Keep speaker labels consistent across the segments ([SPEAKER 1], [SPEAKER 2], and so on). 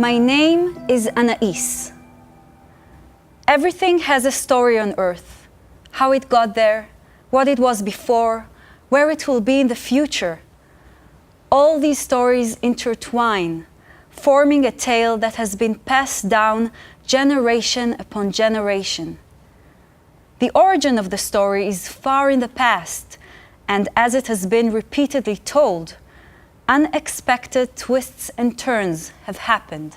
[SPEAKER 1] My name is Anais. Everything has a story on Earth. How it got there, what it was before, where it will be in the future. All these stories intertwine, forming a tale that has been passed down generation upon generation. The origin of the story is far in the past, and as it has been repeatedly told, unexpected twists and turns have happened.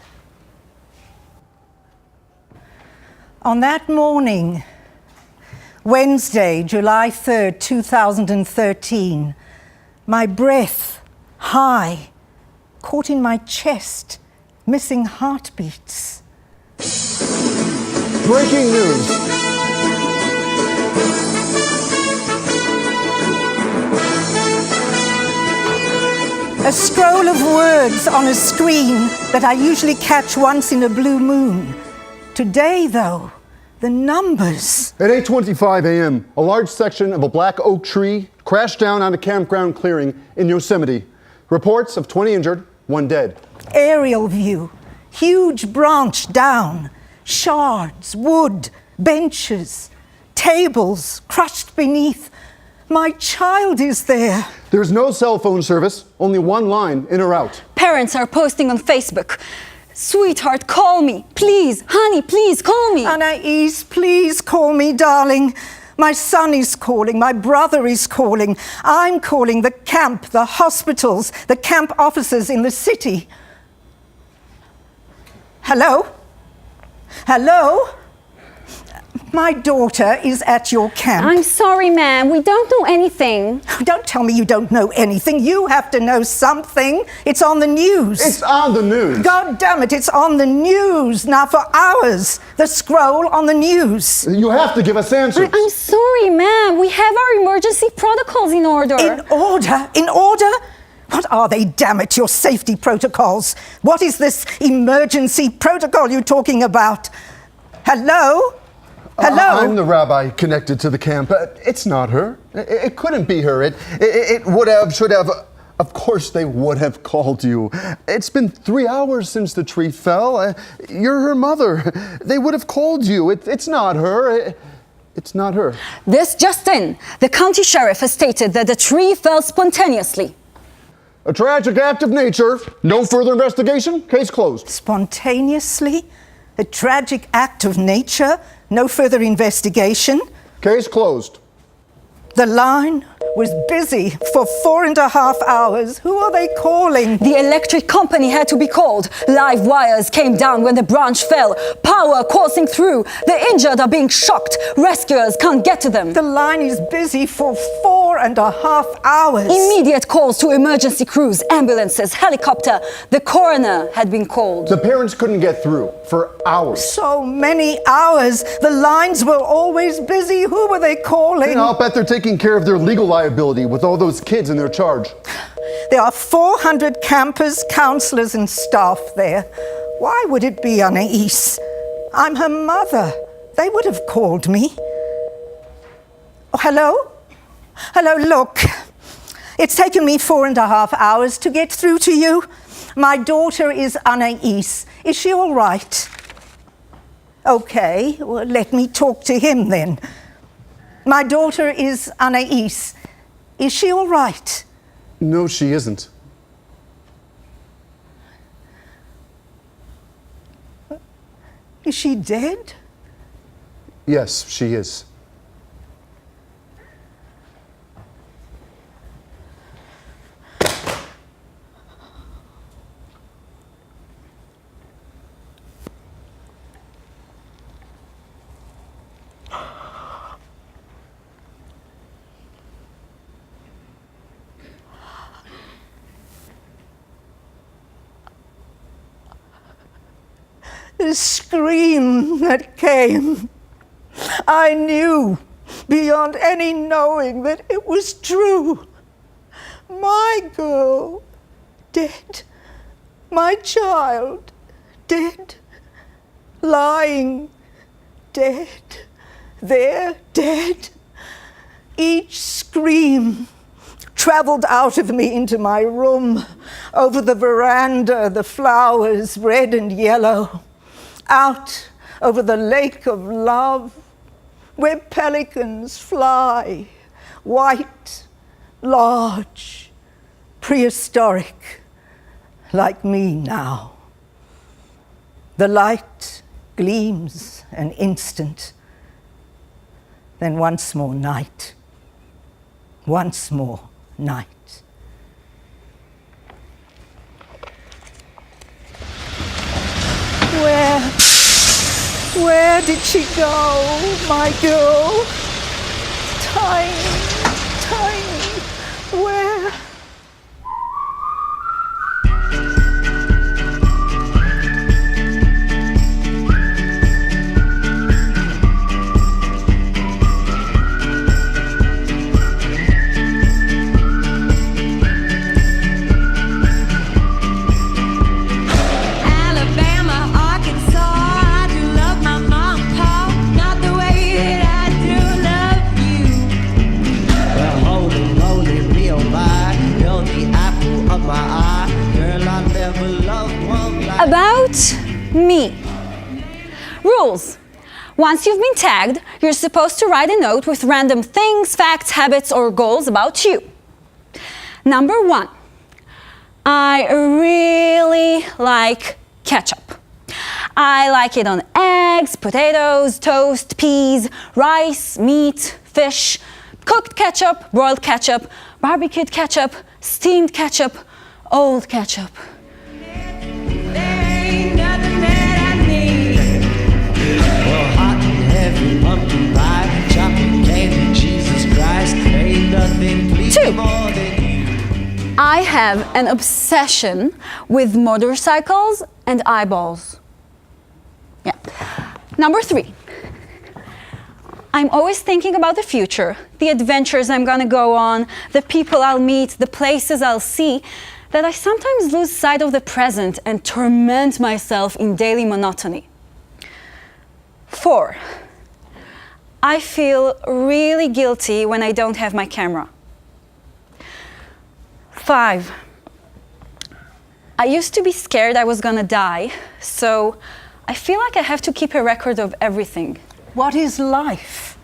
[SPEAKER 2] On that morning, Wednesday, July 3rd, 2013, my breath, high, caught in my chest, missing heartbeats.
[SPEAKER 3] Breaking news.
[SPEAKER 2] A scroll of words on a screen that I usually catch once in a blue moon. Today, though, the numbers.
[SPEAKER 3] At 8:25 a.m., a large section of a black oak tree crashed down on a campground clearing in Yosemite. Reports of 20 injured, 1 dead.
[SPEAKER 2] Aerial view, huge branch down, shards, wood, benches, tables crushed beneath. My child is there.
[SPEAKER 3] There's no cell phone service, only one line in or out.
[SPEAKER 1] Parents are posting on Facebook. Sweetheart, call me. Please, honey, please call me.
[SPEAKER 2] Anais, please call me, darling. My son is calling, my brother is calling. I'm calling the camp, the hospitals, the camp officers in the city. Hello? Hello? My daughter is at your camp.
[SPEAKER 1] I'm sorry, ma'am. We don't know anything.
[SPEAKER 2] Don't tell me you don't know anything. You have to know something. It's on the news.
[SPEAKER 3] It's on the news.
[SPEAKER 2] God damn it, it's on the news now for hours. The scroll on the news.
[SPEAKER 3] You have to give us answers.
[SPEAKER 1] I'm sorry, ma'am. We have our emergency protocols in order.
[SPEAKER 2] In order? In order? What are they, damn it, your safety protocols? What is this emergency protocol you're talking about? Hello? Hello?
[SPEAKER 3] I'm the rabbi connected to the camp. It's not her. It couldn't be her. It would have, should have. Of course they would have called you. It's been 3 hours since the tree fell. You're her mother. They would have called you. It's not her. It's not her.
[SPEAKER 1] This just in. The county sheriff has stated that the tree fell spontaneously.
[SPEAKER 3] A tragic act of nature. No further investigation. Case closed.
[SPEAKER 2] Spontaneously? A tragic act of nature? No further investigation?
[SPEAKER 3] Case closed.
[SPEAKER 2] The line was busy for 4.5 hours. Who are they calling?
[SPEAKER 1] The electric company had to be called. Live wires came down when the branch fell. Power coursing through. The injured are being shocked. Rescuers can't get to them.
[SPEAKER 2] The line is busy for 4.5 hours.
[SPEAKER 1] Immediate calls to emergency crews, ambulances, helicopter. The coroner had been called.
[SPEAKER 3] The parents couldn't get through for hours.
[SPEAKER 2] So many hours. The lines were always busy. Who were they calling?
[SPEAKER 3] I'll bet they're taking care of their legal liability with all those kids in their charge.
[SPEAKER 2] There are 400 campers, counselors, and staff there. Why would it be Anais? I'm her mother. They would have called me. Oh, hello? Hello, look. It's taken me 4.5 hours to get through to you. My daughter is Anais. Is she all right? Okay, well, let me talk to him then. My daughter is Anais. Is she all right?
[SPEAKER 3] No, she isn't.
[SPEAKER 2] Is she dead?
[SPEAKER 3] Yes, she is.
[SPEAKER 2] The scream that came, I knew beyond any knowing that it was true. My girl, dead. My child, dead. Lying, dead. There, dead. Each scream travelled out of me into my room, over the veranda, the flowers red and yellow, out over the lake of love, where pelicans fly, white, large, prehistoric, like me now. The light gleams an instant, then once more night, once more night. Where did she go, my girl? Tiny, tiny, where?
[SPEAKER 1] About me. Rules. Once you've been tagged, you're supposed to write a note with random things, facts, habits, or goals about you. Number 1. I really like ketchup. I like it on eggs, potatoes, toast, peas, rice, meat, fish, cooked ketchup, broiled ketchup, barbecued ketchup, steamed ketchup, old ketchup. I have an obsession with motorcycles and eyeballs. Yeah. Number 3. I'm always thinking about the future, the adventures I'm gonna go on, the people I'll meet, the places I'll see, that I sometimes lose sight of the present and torment myself in daily monotony. 4. I feel really guilty when I don't have my camera. 5. I used to be scared I was gonna die, so I feel like I have to keep a record of everything.
[SPEAKER 2] What is life?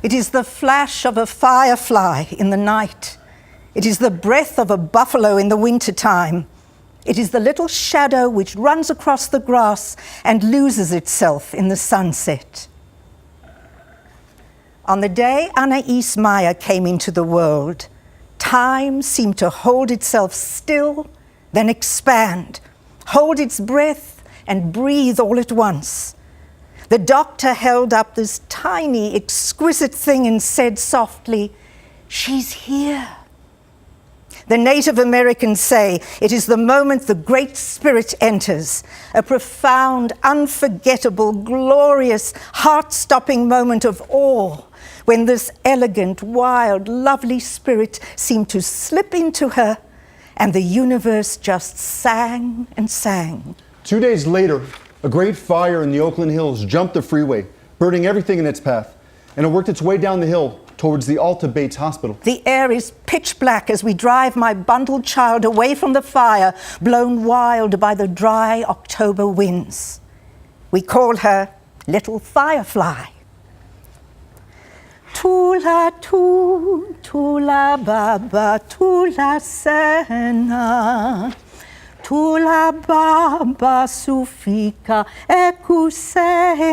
[SPEAKER 2] It is the flash of a firefly in the night. It is the breath of a buffalo in the wintertime. It is the little shadow which runs across the grass and loses itself in the sunset. On the day Anais Meyer came into the world, time seemed to hold itself still, then expand, hold its breath and breathe all at once. The doctor held up this tiny, exquisite thing and said softly, "She's here." The Native Americans say it is the moment the Great Spirit enters, a profound, unforgettable, glorious, heart-stopping moment of awe, when this elegant, wild, lovely spirit seemed to slip into her, and the universe just sang and sang.
[SPEAKER 3] 2 days later, a great fire in the Oakland Hills jumped the freeway, burning everything in its path, and it worked its way down the hill towards the Alta Bates Hospital.
[SPEAKER 2] The air is pitch black as we drive my bundled child away from the fire, blown wild by the dry October winds. We call her Little Firefly. Tula tu, tula baba, tula sena. Tula baba sufika ekuseni.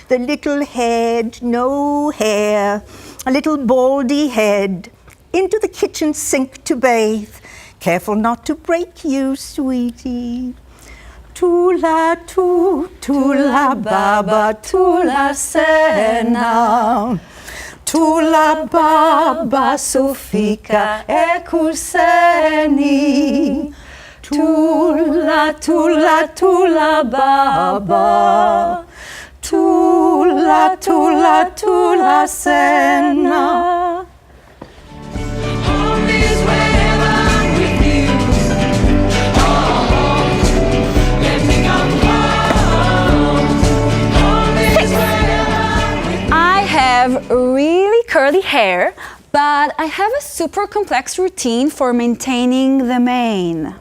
[SPEAKER 2] The little head, no hair, a little baldy head, into the kitchen sink to bathe. Careful not to break you, sweetie. Tula tu, tula baba, tula sena. Tula baba sufika ekuseni. Tula, tula, tula baba. Tula, tula, tula sena.
[SPEAKER 1] I have really curly hair, but but I have a super complex routine for maintaining the mane.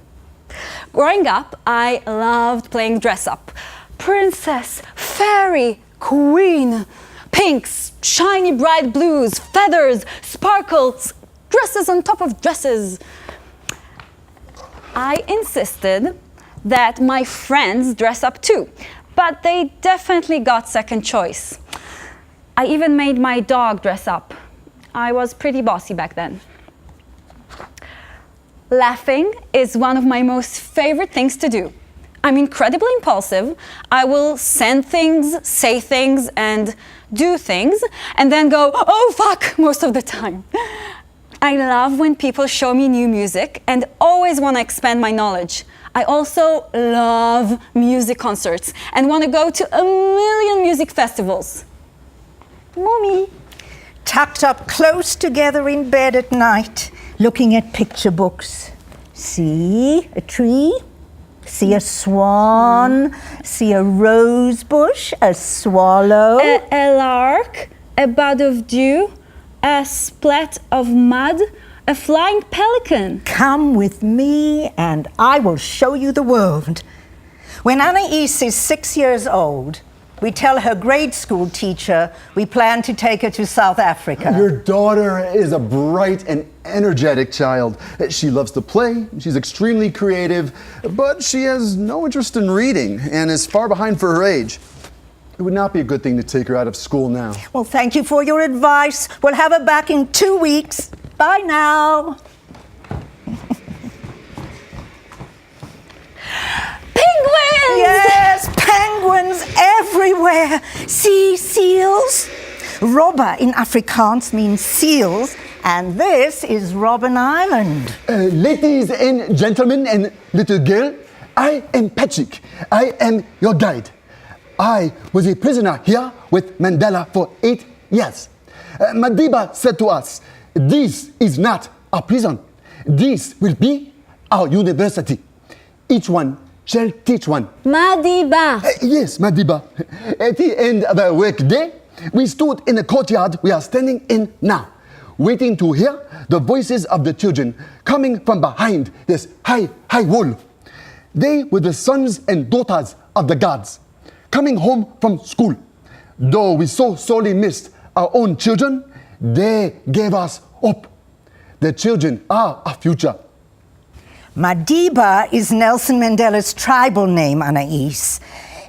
[SPEAKER 1] Growing up, I loved playing dress up. Princess, fairy, queen, pinks, shiny bright blues, feathers, sparkles, dresses on top of dresses. I insisted that my friends dress up too, but they definitely got second choice. I even made my dog dress up. I was pretty bossy back then. Laughing is one of my most favorite things to do. I'm incredibly impulsive. I will send things, say things, and do things, and then go, oh fuck, most of the time. I love when people show me new music and always want to expand my knowledge. I also love music concerts and want to go to a million music festivals. Mommy.
[SPEAKER 2] Tucked up close together in bed at night, looking at picture books. See a tree, see a swan, see a rose bush, a swallow.
[SPEAKER 1] A lark, a bud of dew, a splat of mud, a flying pelican.
[SPEAKER 2] Come with me and I will show you the world. When Anais is 6 years old, we tell her grade school teacher we plan to take her to South Africa.
[SPEAKER 3] Your daughter is a bright and energetic child. She loves to play, she's extremely creative, but she has no interest in reading and is far behind for her age. It would not be a good thing to take her out of school now.
[SPEAKER 2] Well, thank you for your advice. We'll have her back in 2 weeks. Bye now.
[SPEAKER 1] Penguins!
[SPEAKER 2] Yes, penguins everywhere. See seals? Robber in Afrikaans means seals, and this is Robben Island.
[SPEAKER 3] Ladies and gentlemen and little girl, I am Patrick. I am your guide. I was a prisoner here with Mandela for 8 years. Madiba said to us, this is not our prison. This will be our university. Each one shall teach one.
[SPEAKER 1] Madiba.
[SPEAKER 3] Yes, Madiba. At the end of our work day, we stood in the courtyard we are standing in now, waiting to hear the voices of the children coming from behind this high wall. They were the sons and daughters of the gods, coming home from school. Though we so sorely missed our own children, they gave us hope. The children are our future.
[SPEAKER 2] Madiba is Nelson Mandela's tribal name, Anais.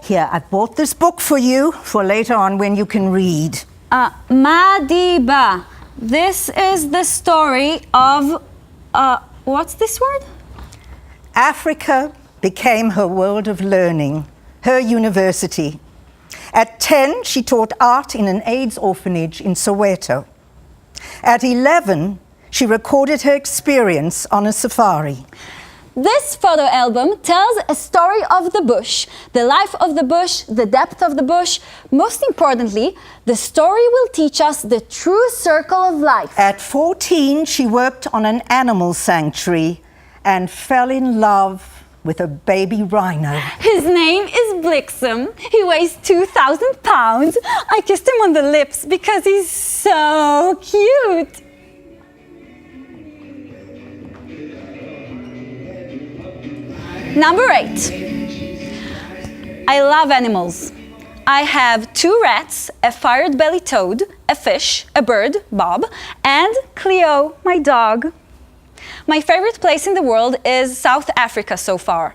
[SPEAKER 2] Here, I bought this book for you for later on when you can read.
[SPEAKER 1] Madiba. This is the story of, what's this word?
[SPEAKER 2] Africa became her world of learning, her university. At 10, she taught art in an AIDS orphanage in Soweto. At 11, she recorded her experience on a safari.
[SPEAKER 1] This photo album tells a story of the bush, the life of the bush, the depth of the bush. Most importantly, the story will teach us the true circle of life.
[SPEAKER 2] At 14, she worked on an animal sanctuary and fell in love with a baby rhino.
[SPEAKER 1] His name is Bliksem. He weighs 2,000 pounds. I kissed him on the lips because he's so cute. Number 8. I love animals. I have 2 rats, a fire-bellied toad, a fish, a bird, Bob, and Cleo, my dog. My favorite place in the world is South Africa so far.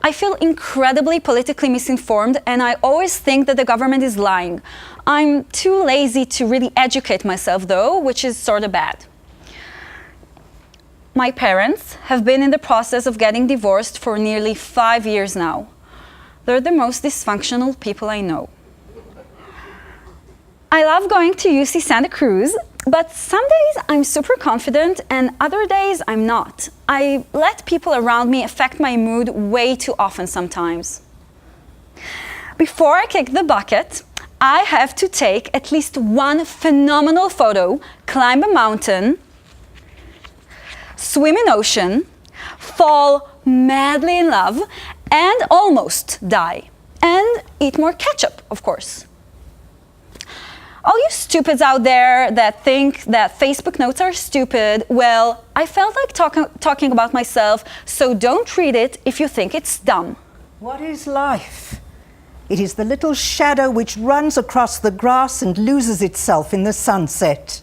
[SPEAKER 1] I feel incredibly politically misinformed and I always think that the government is lying. I'm too lazy to really educate myself though, which is sort of bad. My parents have been in the process of getting divorced for nearly 5 years now. They're the most dysfunctional people I know. I love going to UC Santa Cruz, but some days I'm super confident and other days I'm not. I let people around me affect my mood way too often sometimes. Before I kick the bucket, I have to take at least one phenomenal photo, climb a mountain, swim in ocean, fall madly in love, and almost die. And eat more ketchup, of course. All you stupids out there that think that Facebook notes are stupid, well, I felt like talking about myself, so don't read it if you think it's dumb.
[SPEAKER 2] What is life? It is the little shadow which runs across the grass and loses itself in the sunset.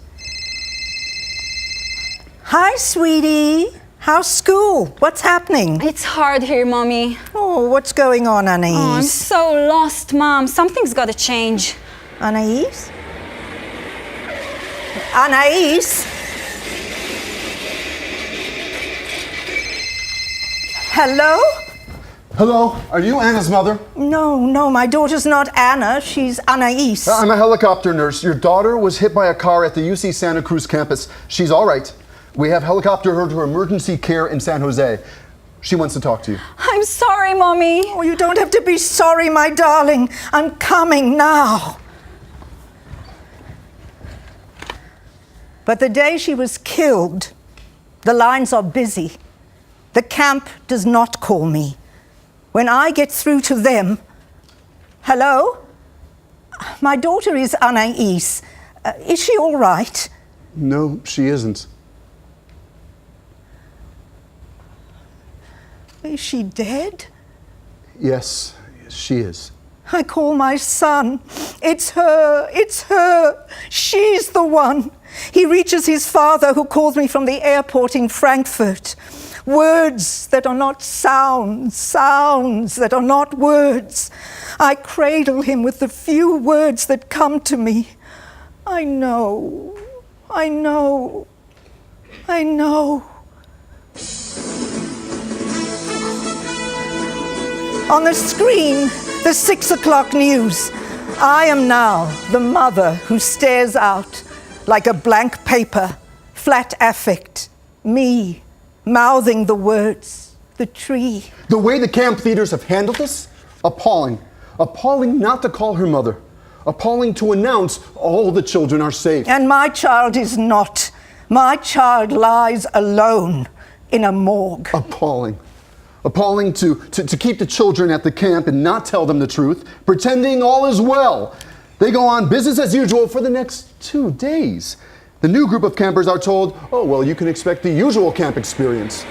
[SPEAKER 2] Hi, sweetie. How's school? What's happening?
[SPEAKER 1] It's hard here, Mommy.
[SPEAKER 2] Oh, what's going on, Anaïs?
[SPEAKER 1] Oh, I'm so lost, Mom. Something's got to change.
[SPEAKER 2] Anaïs? Anaïs? Hello?
[SPEAKER 3] Hello, are you Anna's mother?
[SPEAKER 2] No, my daughter's not Anna. She's Anaïs.
[SPEAKER 3] I'm a helicopter nurse. Your daughter was hit by a car at the UC Santa Cruz campus. She's all right. We have helicoptered her to emergency care in San Jose. She wants to talk to you.
[SPEAKER 1] I'm sorry, Mommy.
[SPEAKER 2] Oh, you don't have to be sorry, my darling. I'm coming now. But the day she was killed, the lines are busy. The camp does not call me. When I get through to them, hello? My daughter is Anaïs. Is she all right?
[SPEAKER 3] No, she isn't.
[SPEAKER 2] Is she dead?
[SPEAKER 3] Yes, she is.
[SPEAKER 2] I call my son. It's her. She's the one. He reaches his father, who calls me from the airport in Frankfurt. Words that are not sounds, sounds that are not words. I cradle him with the few words that come to me. I know. On the screen, the 6 o'clock news. I am now the mother who stares out like a blank paper, flat affect, me, mouthing the words, the tree.
[SPEAKER 3] The way the camp leaders have handled this? Appalling. Appalling not to call her mother. Appalling to announce all the children are safe.
[SPEAKER 2] And my child is not. My child lies alone in a morgue.
[SPEAKER 3] Appalling. Appalling to keep the children at the camp and not tell them the truth, pretending all is well. They go on business as usual for the next 2 days. The new group of campers are told, oh, well, you can expect the usual camp experience.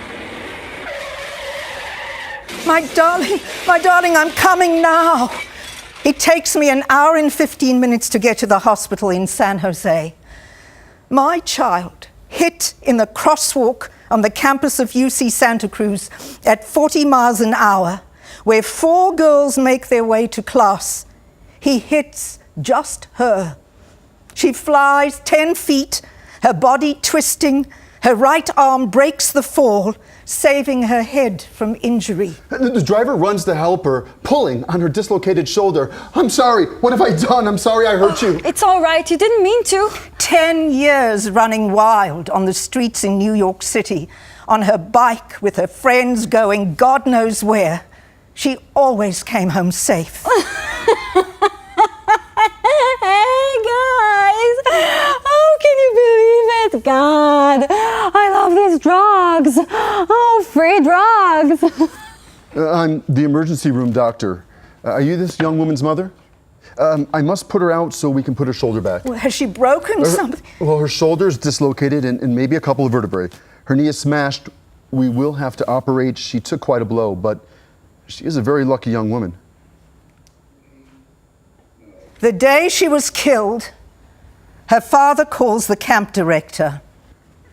[SPEAKER 2] My darling, I'm coming now. It takes me an hour and 15 minutes to get to the hospital in San Jose. My child, hit in the crosswalk on the campus of UC Santa Cruz at 40 miles an hour, where 4 girls make their way to class. He hits just her. She flies 10 feet, her body twisting. Her right arm breaks the fall, saving her head from injury.
[SPEAKER 3] The driver runs to help her, pulling on her dislocated shoulder. I'm sorry, what have I done? I'm sorry I hurt you.
[SPEAKER 1] It's all right, you didn't mean to.
[SPEAKER 2] 10 years running wild on the streets in New York City, on her bike with her friends going God knows where. She always came home safe.
[SPEAKER 1] Hey guys, how can you believe it? God, I love these drugs. Oh, free drugs.
[SPEAKER 3] I'm the emergency room doctor. Are you this young woman's mother? I must put her out so we can put her shoulder back.
[SPEAKER 2] Well, has she broken something?
[SPEAKER 3] Well, her shoulder's dislocated and maybe a couple of vertebrae. Her knee is smashed. We will have to operate. She took quite a blow, but she is a very lucky young woman.
[SPEAKER 2] The day she was killed, her father calls the camp director.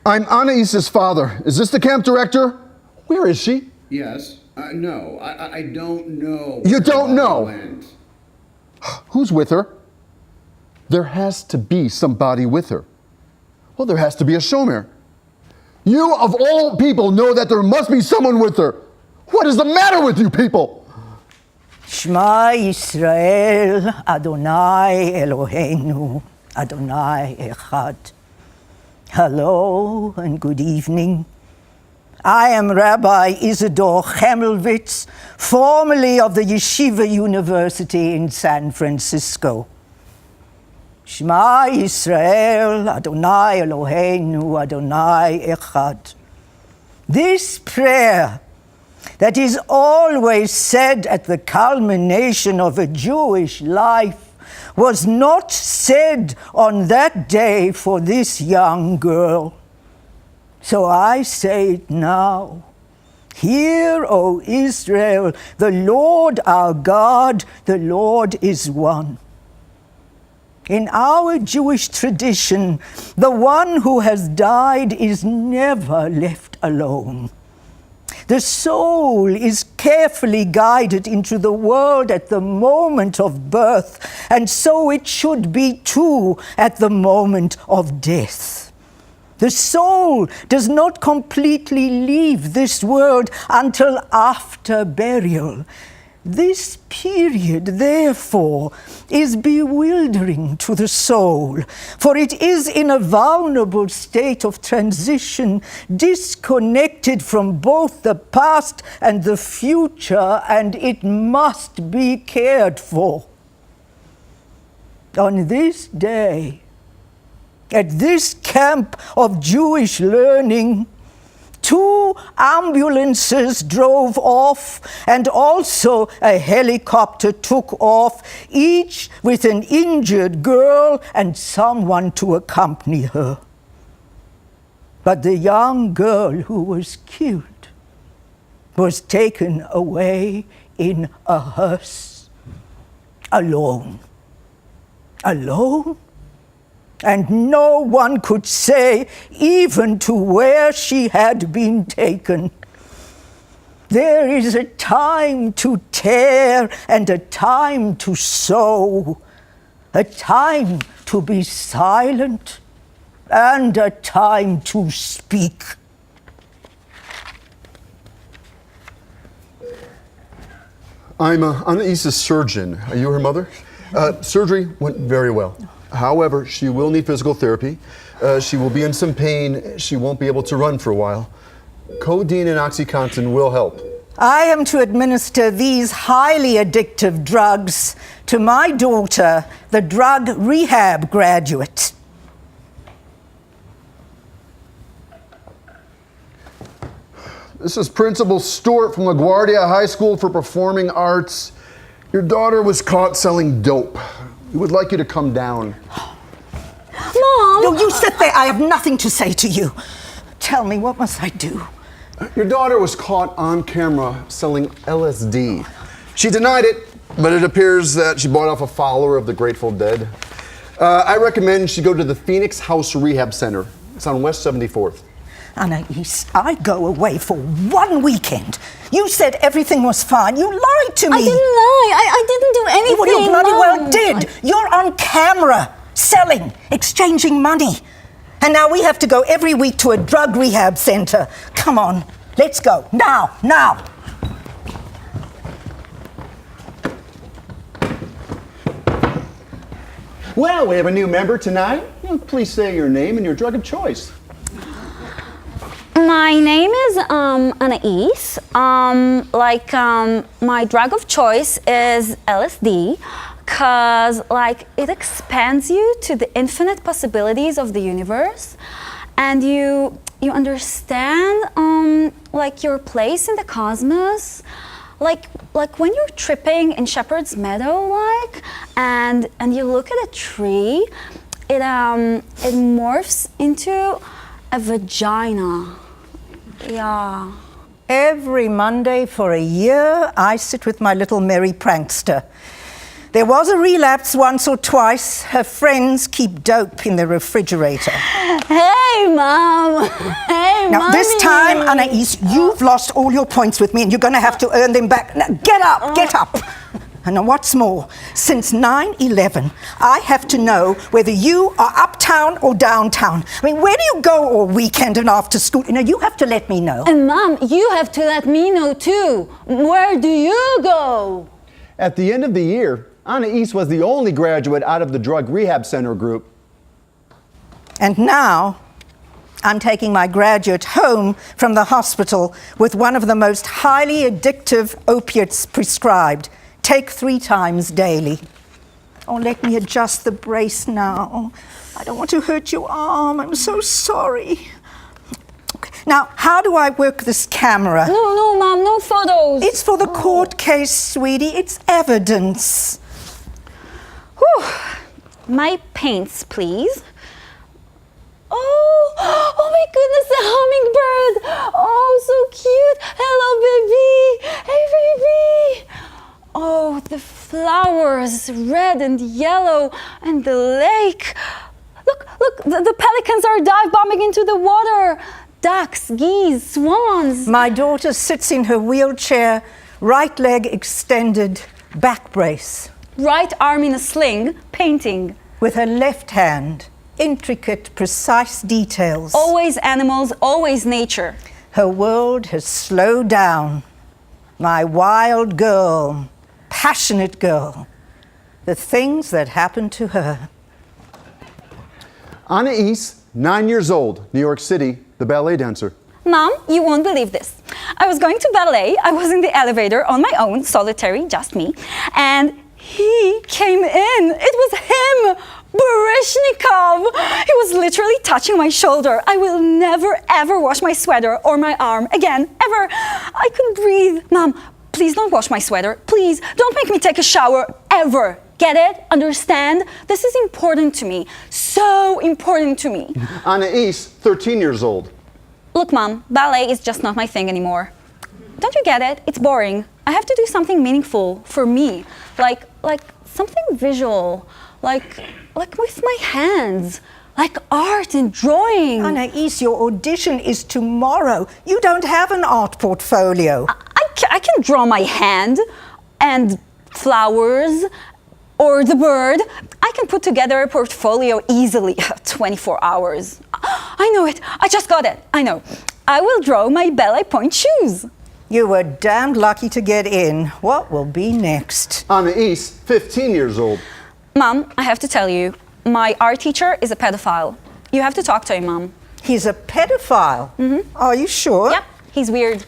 [SPEAKER 3] I'm Anaïs's father. Is this the camp director? Where is she?
[SPEAKER 4] Yes. No, I don't know.
[SPEAKER 3] You don't know?
[SPEAKER 4] Went.
[SPEAKER 3] Who's with her? There has to be somebody with her. Well, there has to be a shomer. You, of all people, know that there must be someone with her. What is the matter with you people?
[SPEAKER 2] Shema Yisrael, Adonai Eloheinu, Adonai Echad. Hello and good evening. I am Rabbi Isidore Chemelwitz, formerly of the Yeshiva University in San Francisco. Shema Yisrael, Adonai Eloheinu, Adonai Echad. This prayer that is always said at the culmination of a Jewish life was not said on that day for this young girl. So I say it now. Hear, O Israel, the Lord our God, the Lord is one. In our Jewish tradition, the one who has died is never left alone. The soul is carefully guided into the world at the moment of birth, and so it should be too at the moment of death. The soul does not completely leave this world until after burial. This period, therefore, is bewildering to the soul, for it is in a vulnerable state of transition, disconnected from both the past and the future, and it must be cared for. On this day, at this camp of Jewish learning, 2 ambulances drove off, and also a helicopter took off, each with an injured girl and someone to accompany her. But the young girl who was killed was taken away in a hearse, alone. Alone? And no one could say even to where she had been taken. There is a time to tear and a time to sow, a time to be silent and a time to speak.
[SPEAKER 3] I'm Anais' surgeon. Are you her mother? Surgery went very well. However, she will need physical therapy. She will be in some pain. She won't be able to run for a while. Codeine and OxyContin will help.
[SPEAKER 2] I am to administer these highly addictive drugs to my daughter, the drug rehab graduate.
[SPEAKER 3] This is Principal Stewart from LaGuardia High School for Performing Arts. Your daughter was caught selling dope. We would like you to come down.
[SPEAKER 5] Mom!
[SPEAKER 2] No, you sit there. I have nothing to say to you. Tell me, what must I do?
[SPEAKER 3] Your daughter was caught on camera selling LSD. She denied it, but it appears that she bought off a follower of the Grateful Dead. I recommend she go to the Phoenix House Rehab Center. It's on West 74th.
[SPEAKER 2] Anais, I go away for 1 weekend. You said everything was fine. You lied to me.
[SPEAKER 5] I didn't lie. I didn't do anything.
[SPEAKER 2] Well, you bloody well
[SPEAKER 5] Mom.
[SPEAKER 2] did. You're on camera, selling, exchanging money. And now we have to go every week to a drug rehab center. Come on, let's go. Now.
[SPEAKER 3] Well, we have a new member tonight. Please say your name and your drug of choice.
[SPEAKER 1] My name is Anais. My drug of choice is LSD, cause it expands you to the infinite possibilities of the universe, and you understand your place in the cosmos. Like when you're tripping in Shepherd's Meadow, and you look at a tree, it morphs into a vagina. Yeah.
[SPEAKER 2] Every Monday for a year, I sit with my little merry prankster. There was a relapse once or twice. Her friends keep dope in the refrigerator.
[SPEAKER 5] Hey, Mom. Hey,
[SPEAKER 2] Now,
[SPEAKER 5] Mommy.
[SPEAKER 2] this time, Anais, you've lost all your points with me and you're going to have to earn them back. Now, get up. And now, what's more, since 9/11, I have to know whether you are uptown or downtown. I mean, where do you go all weekend and after school? You have to let me know.
[SPEAKER 5] And Mom, you have to let me know too. Where do you go?
[SPEAKER 3] At the end of the year, Anais was the only graduate out of the Drug Rehab Center group.
[SPEAKER 2] And now, I'm taking my graduate home from the hospital with one of the most highly addictive opiates prescribed. Take 3 times daily. Oh, let me adjust the brace now. I don't want to hurt your arm. I'm so sorry. Okay. Now, how do I work this camera?
[SPEAKER 5] No, Mom, no photos.
[SPEAKER 2] It's for the court case, sweetie. It's evidence.
[SPEAKER 1] Whew. My paints, please. Oh my goodness, the hummingbird. Oh, so cute. Hello, baby. Hey, baby. Oh, the flowers, red and yellow, and the lake. Look, the pelicans are dive bombing into the water. Ducks, geese, swans.
[SPEAKER 2] My daughter sits in her wheelchair, right leg extended, back brace.
[SPEAKER 1] Right arm in a sling, painting.
[SPEAKER 2] With her left hand, intricate, precise details.
[SPEAKER 1] Always animals, always nature.
[SPEAKER 2] Her world has slowed down. My wild girl, passionate girl. The things that happened to her.
[SPEAKER 3] Anais, 9 years old, New York City, the ballet dancer.
[SPEAKER 1] Mom, you won't believe this. I was going to ballet. I was in the elevator on my own, solitary, just me. And he came in. It was him, Baryshnikov. He was literally touching my shoulder. I will never, ever wash my sweater or my arm again, ever. I couldn't breathe. Mom, please don't wash my sweater. Please, don't make me take a shower, ever. Get it? Understand? This is important to me. So important to me.
[SPEAKER 3] Anais, 13 years old.
[SPEAKER 1] Look, Mom, ballet is just not my thing anymore. Don't you get it? It's boring. I have to do something meaningful for me. Like something visual. Like with my hands. Like art and drawing.
[SPEAKER 2] Anais, your audition is tomorrow. You don't have an art portfolio.
[SPEAKER 1] I can draw my hand and flowers or the bird. I can put together a portfolio easily. 24 hours. I know it. I just got it. I know. I will draw my ballet point shoes.
[SPEAKER 2] You were damned lucky to get in. What will be next?
[SPEAKER 3] Anais, 15 years old.
[SPEAKER 1] Mom, I have to tell you, my art teacher is a pedophile. You have to talk to him, Mom.
[SPEAKER 2] He's a pedophile? Mm-hmm. Are you sure?
[SPEAKER 1] Yep, he's weird.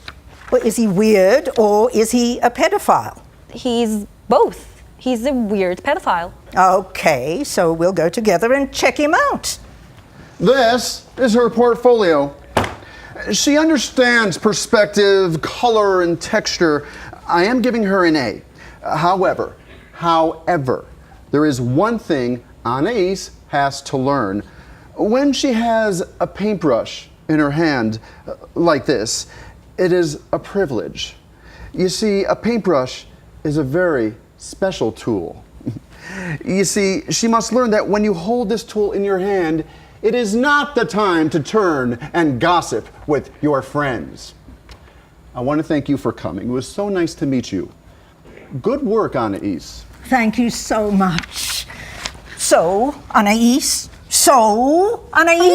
[SPEAKER 2] Well, is he weird or is he a pedophile?
[SPEAKER 1] He's both. He's a weird pedophile.
[SPEAKER 2] Okay, so we'll go together and check him out.
[SPEAKER 3] This is her portfolio. She understands perspective, color, and texture. I am giving her an A. However, there is one thing Anais has to learn. When she has a paintbrush in her hand, like this, it is a privilege. You see, a paintbrush is a very special tool. You see, she must learn that when you hold this tool in your hand, it is not the time to turn and gossip with your friends. I want to thank you for coming. It was so nice to meet you. Good work, Anais.
[SPEAKER 2] Thank you so much. So, Anais?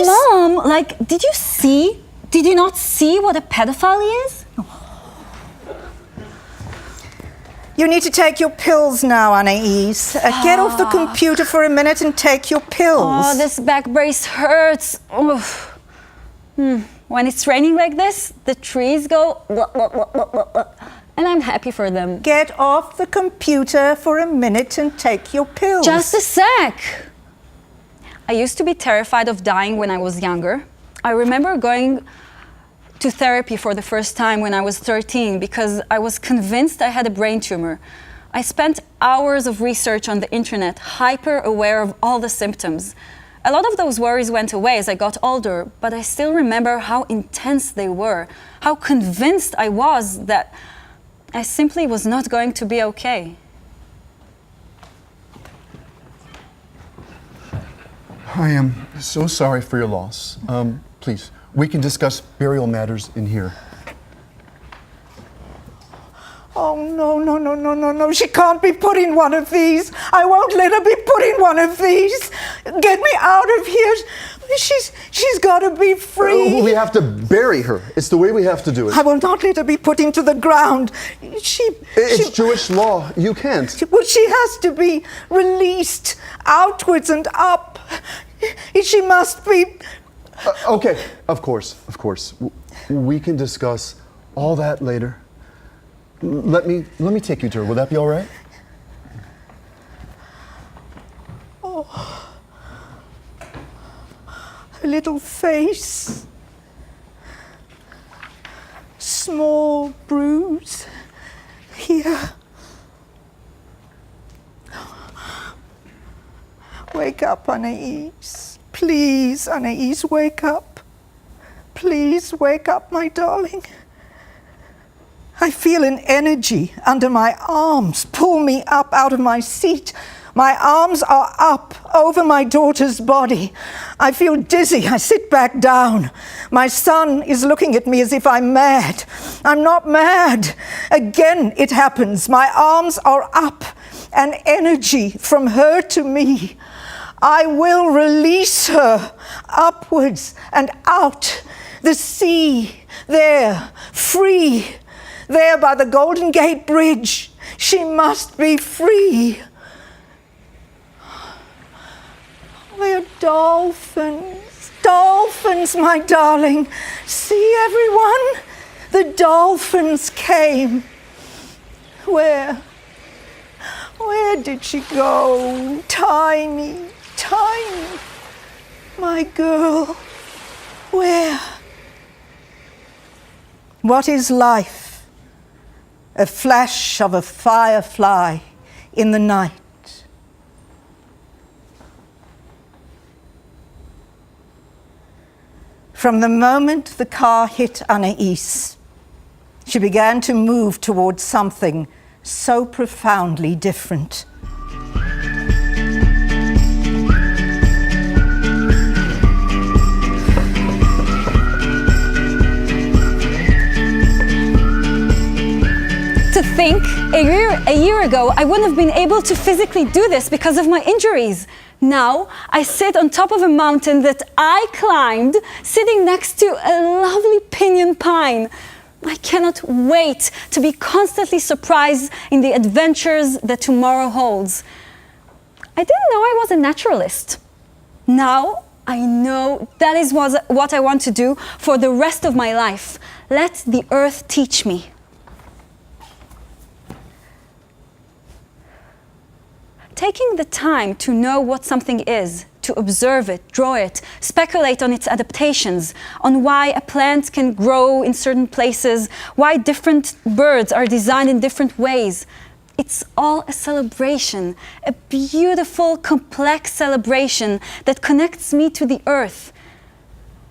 [SPEAKER 1] Mom, did you see? Did you not see what a pedophile is?
[SPEAKER 2] You need to take your pills now, Anais. Get off the computer for a minute and take your pills.
[SPEAKER 1] Oh, this back brace hurts. Oof. When it's raining like this, the trees go and I'm happy for them.
[SPEAKER 2] Get off the computer for a minute and take your pills.
[SPEAKER 1] Just a sec. I used to be terrified of dying when I was younger. I remember going to therapy for the first time when I was 13 because I was convinced I had a brain tumor. I spent hours of research on the internet, hyper aware of all the symptoms. A lot of those worries went away as I got older, but I still remember how intense they were, how convinced I was that I simply was not going to be okay.
[SPEAKER 3] I am so sorry for your loss. Please, we can discuss burial matters in here.
[SPEAKER 2] Oh, no. She can't be put in one of these. I won't let her be put in one of these. Get me out of here. She's got to be free.
[SPEAKER 3] We have to bury her. It's the way we have to do it.
[SPEAKER 2] I will not let her be put into the ground.
[SPEAKER 3] It's Jewish law. You can't.
[SPEAKER 2] Well, she has to be released outwards and up. She must be...
[SPEAKER 3] Okay, of course. We can discuss all that later. Let me take you to her. Will that be all right?
[SPEAKER 2] Oh, her little face. Small bruise here. Wake Wake up, Anais. Please, Anais, wake up. Please wake up, my darling. I feel an energy under my arms pull me up out of my seat. My arms are up over my daughter's body. I feel dizzy. I sit back down. My son is looking at me as if I'm mad. I'm not mad. Again, it happens. My arms are up. An energy from her to me. I will release her upwards and out. The sea, there, free, there by the Golden Gate Bridge. She must be free. They're dolphins. Dolphins, my darling. See, everyone? The dolphins came. Where did she go? Tiny, tiny. My girl. Where? What is life? A flash of a firefly in the night. From the moment the car hit Anais, she began to move towards something so profoundly different.
[SPEAKER 1] To think, a year ago, I wouldn't have been able to physically do this because of my injuries. Now, I sit on top of a mountain that I climbed, sitting next to a lovely pinyon pine. I cannot wait to be constantly surprised in the adventures that tomorrow holds. I didn't know I was a naturalist. Now, I know that is what I want to do for the rest of my life. Let the earth teach me. Taking the time to know what something is, to observe it, draw it, speculate on its adaptations, on why a plant can grow in certain places, why different birds are designed in different ways. It's all a celebration, a beautiful, complex celebration that connects me to the earth.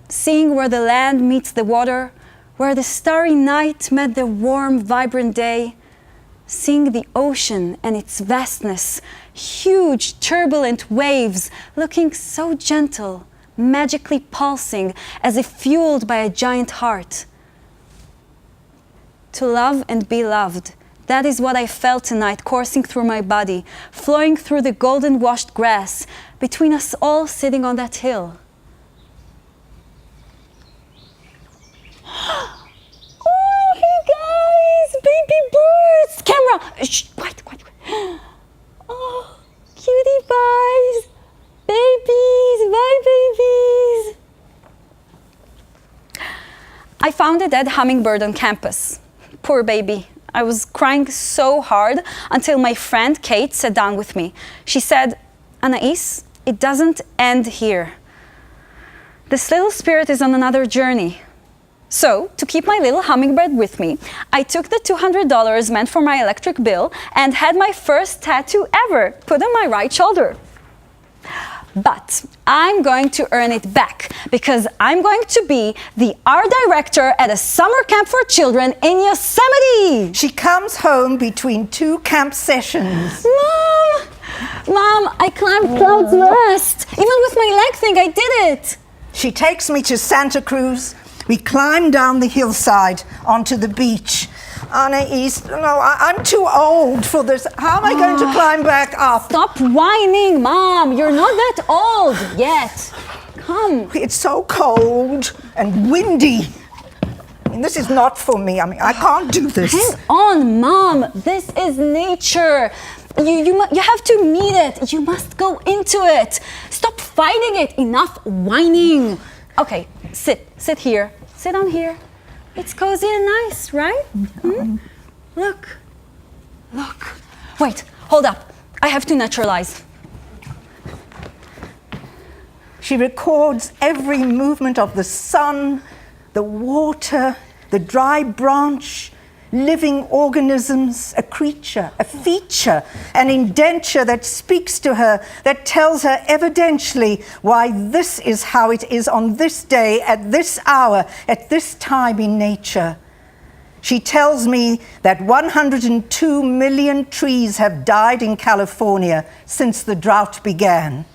[SPEAKER 1] Seeing where the land meets the water, where the starry night met the warm, vibrant day, seeing the ocean and its vastness, huge turbulent waves looking so gentle, magically pulsing as if fueled by a giant heart. To love and be loved, that is what I felt tonight coursing through my body, flowing through the golden washed grass, between us all sitting on that hill. Oh, hey guys, baby birds! Camera! Shh, quiet, quiet, quiet. Oh, cutie pies! Babies! Bye, babies! I found a dead hummingbird on campus. Poor baby. I was crying so hard until my friend Kate sat down with me. She said, Anais, it doesn't end here. This little spirit is on another journey. So, to keep my little hummingbird with me, I took the $200 meant for my electric bill and had my first tattoo ever put on my right shoulder. But I'm going to earn it back because I'm going to be the art director at a summer camp for children in Yosemite.
[SPEAKER 2] She comes home between 2 camp sessions.
[SPEAKER 1] Mom, I climbed Cloud's Rest. Even with my leg thing, I did it.
[SPEAKER 2] She takes me to Santa Cruz. We climb down the hillside onto the beach. Anais, no, I'm too old for this. How am I going to climb back up?
[SPEAKER 1] Stop whining, Mom. You're not that old yet. Come.
[SPEAKER 2] It's so cold and windy. I mean, this is not for me. I mean, I can't do this.
[SPEAKER 1] Hang on, Mom. This is nature. You have to meet it. You must go into it. Stop fighting it. Enough whining. Okay, sit here. Sit on here. It's cozy and nice, right? Hmm? Look. Wait, hold up. I have to naturalize.
[SPEAKER 2] She records every movement of the sun, the water, the dry branch. living organisms, a creature, a feature, an indenture that speaks to her, that tells her evidentially why this is how it is on this day, at this hour, at this time in nature. She tells me that 102 million trees have died in California since the drought began.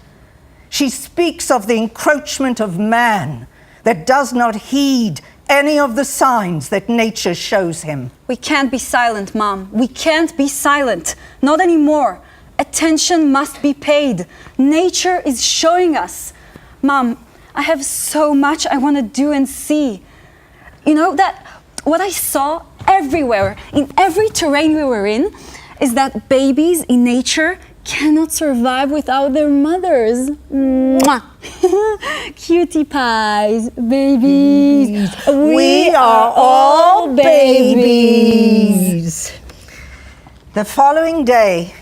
[SPEAKER 2] She speaks of the encroachment of man that does not heed any of the signs that nature shows him.
[SPEAKER 1] We can't be silent, Mom. We can't be silent. Not anymore. Attention must be paid. Nature is showing us. Mom, I have so much I want to do and see. You know that what I saw everywhere, in every terrain we were in, is that babies in nature cannot survive without their mothers. Mwah. Cutie pies, babies.
[SPEAKER 2] We are all babies. The following day,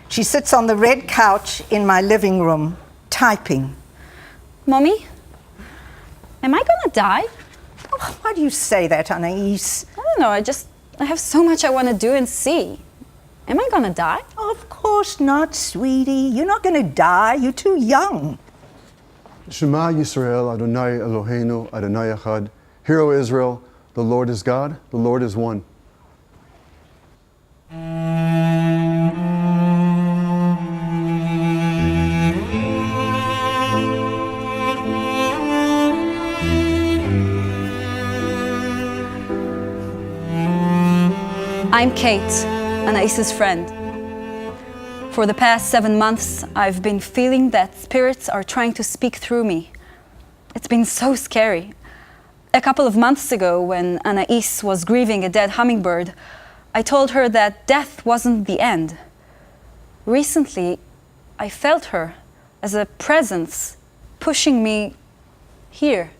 [SPEAKER 2] she sits on the red couch in my living room, typing.
[SPEAKER 1] Mommy, am I gonna die?
[SPEAKER 2] Oh, why do you say that, Anais?
[SPEAKER 1] I don't know, I have so much I want to do and see. Am I gonna die?
[SPEAKER 2] Of course not, sweetie. You're not going to die. You're too young.
[SPEAKER 3] Shema Yisrael, Adonai Eloheinu, Adonai Echad. Hear, O Israel, the Lord is God, the Lord is one.
[SPEAKER 1] I'm Kate, Anais's friend. For the past 7 months, I've been feeling that spirits are trying to speak through me. It's been so scary. A couple of months ago, when Anais was grieving a dead hummingbird, I told her that death wasn't the end. Recently, I felt her as a presence pushing me here.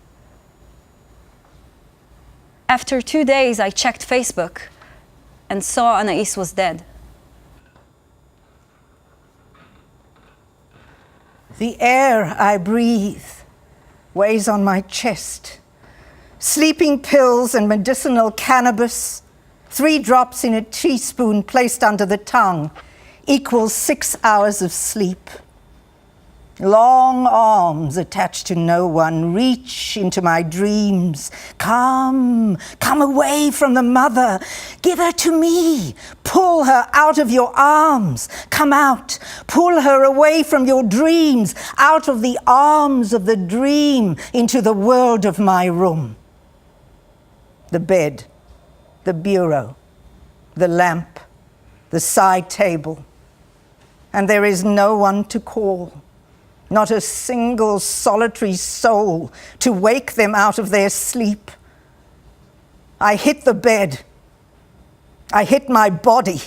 [SPEAKER 1] After 2 days, I checked Facebook and saw Anais was dead.
[SPEAKER 2] The air I breathe weighs on my chest. Sleeping pills and medicinal cannabis, 3 drops in a teaspoon placed under the tongue, equals 6 hours of sleep. Long arms attached to no one reach into my dreams. Come away from the mother. Give her to me. Pull her out of your arms. Come out. Pull her away from your dreams, out of the arms of the dream, into the world of my room. The bed, the bureau, the lamp, the side table. And there is no one to call. Not a single solitary soul to wake them out of their sleep. I hit the bed. I hit my body,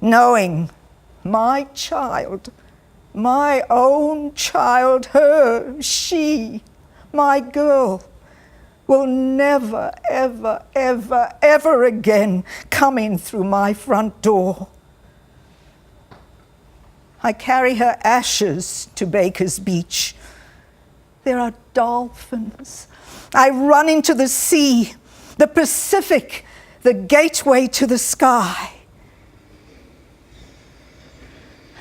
[SPEAKER 2] knowing my child, my own child, her, she, my girl, will never, ever, ever, ever again come in through my front door. I carry her ashes to Baker's Beach. There are dolphins. I run into the sea, the Pacific, the gateway to the sky.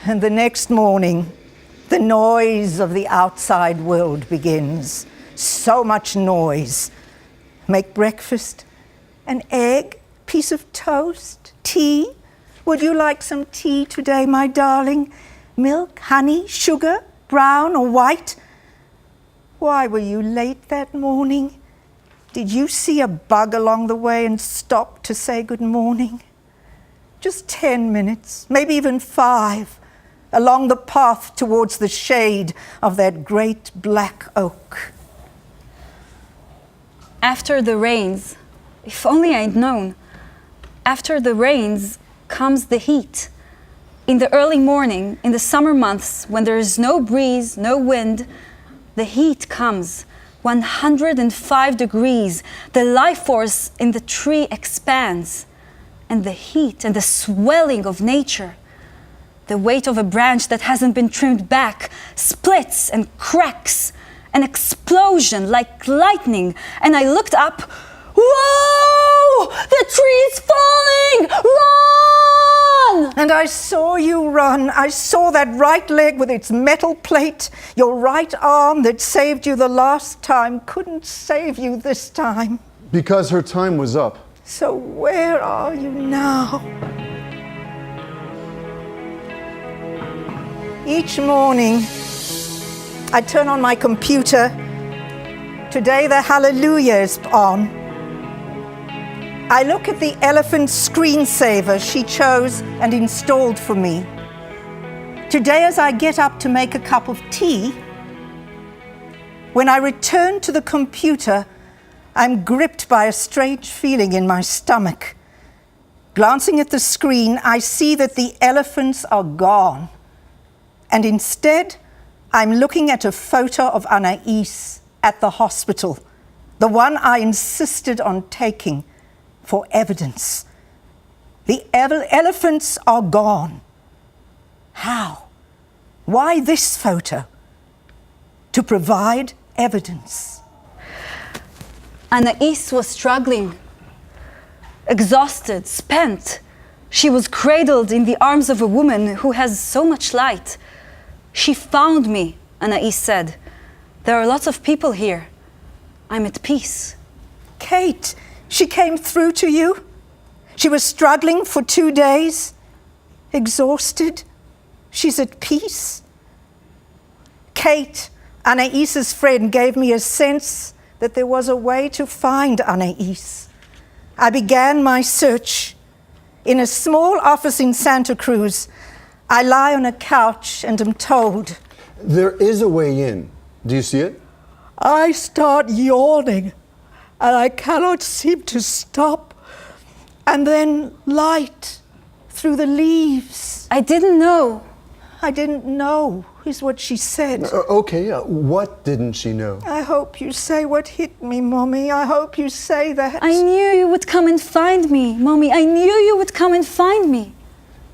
[SPEAKER 2] And the next morning, the noise of the outside world begins. So much noise. Make breakfast, an egg, piece of toast, tea. Would you like some tea today, my darling? Milk, honey, sugar, brown or white? Why were you late that morning? Did you see a bug along the way and stop to say good morning? Just 10 minutes, maybe even 5, along the path towards the shade of that great black oak.
[SPEAKER 1] After the rains, if only I'd known, after the rains comes the heat. In the early morning, in the summer months, when there is no breeze, no wind, the heat comes. 105 degrees, the life force in the tree expands. And the heat and the swelling of nature, the weight of a branch that hasn't been trimmed back, splits and cracks, an explosion like lightning. And I looked up, whoa, the tree is falling!
[SPEAKER 2] I saw you run. I saw that right leg with its metal plate. Your right arm that saved you the last time couldn't save you this time.
[SPEAKER 3] Because her time was up.
[SPEAKER 2] So where are you now? Each morning, I turn on my computer. Today the Hallelujah is on. I look at the elephant screensaver she chose and installed for me. Today, as I get up to make a cup of tea, when I return to the computer, I'm gripped by a strange feeling in my stomach. Glancing at the screen, I see that the elephants are gone. And instead, I'm looking at a photo of Anais at the hospital, the one I insisted on taking for evidence. The elephants are gone. How? Why this photo? To provide evidence.
[SPEAKER 1] Anais was struggling, exhausted, spent. She was cradled in the arms of a woman who has so much light. She found me, Anais said. There are lots of people here. I'm at peace.
[SPEAKER 2] Kate, she came through to you. She was struggling for 2 days, exhausted. She's at peace. Kate, Anaïs's friend, gave me a sense that there was a way to find Anais. I began my search. In a small office in Santa Cruz, I lie on a couch and am told,
[SPEAKER 3] There is a way in. Do you see it?
[SPEAKER 2] I start yawning, and I cannot seem to stop. And then light through the leaves.
[SPEAKER 1] I didn't know.
[SPEAKER 2] I didn't know, is what she said.
[SPEAKER 3] Okay, what didn't she know?
[SPEAKER 2] I hope you say what hit me, Mommy. I hope you say that.
[SPEAKER 1] I knew you would come and find me, Mommy. I knew you would come and find me.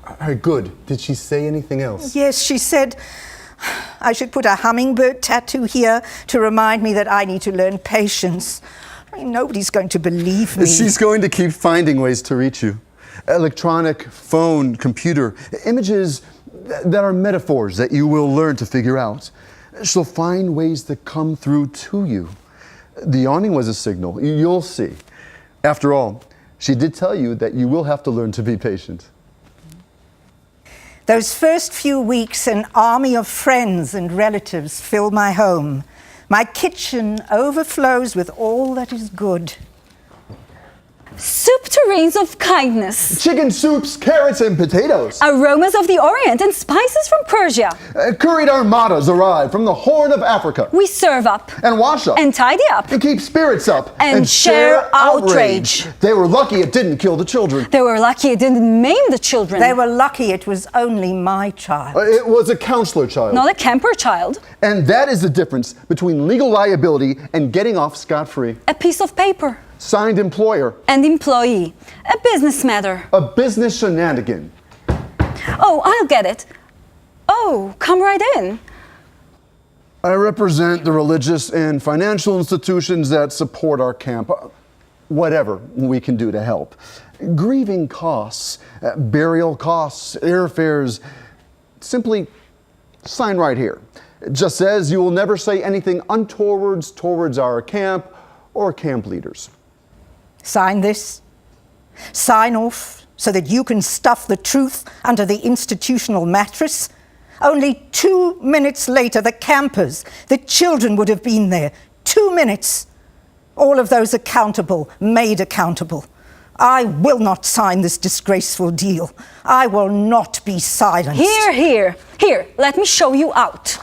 [SPEAKER 3] All right, good. Did she say anything else?
[SPEAKER 2] Yes, she said I should put a hummingbird tattoo here to remind me that I need to learn patience. I mean, nobody's going to believe me.
[SPEAKER 3] She's going to keep finding ways to reach you. Electronic, phone, computer, images that are metaphors that you will learn to figure out. She'll find ways to come through to you. The awning was a signal. You'll see. After all, she did tell you that you will have to learn to be patient.
[SPEAKER 2] Those first few weeks, an army of friends and relatives fill my home. My kitchen overflows with all that is good.
[SPEAKER 1] Soup tureens of kindness.
[SPEAKER 3] Chicken soups, carrots, and potatoes.
[SPEAKER 1] Aromas of the Orient and spices from Persia.
[SPEAKER 3] Curried armadas arrive from the Horn of Africa.
[SPEAKER 1] We serve up.
[SPEAKER 3] And wash up.
[SPEAKER 1] And tidy up.
[SPEAKER 3] And keep spirits up.
[SPEAKER 1] And share outrage.
[SPEAKER 3] They were lucky it didn't kill the children.
[SPEAKER 1] They were lucky it didn't maim the children.
[SPEAKER 2] They were lucky it was only my child.
[SPEAKER 3] It was a counselor child.
[SPEAKER 1] Not a camper child.
[SPEAKER 3] And that is the difference between legal liability and getting off scot-free.
[SPEAKER 1] A piece of paper.
[SPEAKER 3] Signed employer.
[SPEAKER 1] And employee. A business matter.
[SPEAKER 3] A business shenanigan.
[SPEAKER 1] Oh, I'll get it. Oh, come right in.
[SPEAKER 3] I represent the religious and financial institutions that support our camp. Whatever we can do to help. Grieving costs, burial costs, airfares. Simply sign right here. It just says you will never say anything untoward towards our camp or camp leaders.
[SPEAKER 2] Sign this. Sign off so that you can stuff the truth under the institutional mattress. Only 2 minutes later, the campers, the children would have been there. 2 minutes. All of those accountable, made accountable. I will not sign this disgraceful deal. I will not be silenced.
[SPEAKER 1] Here, let me show you out.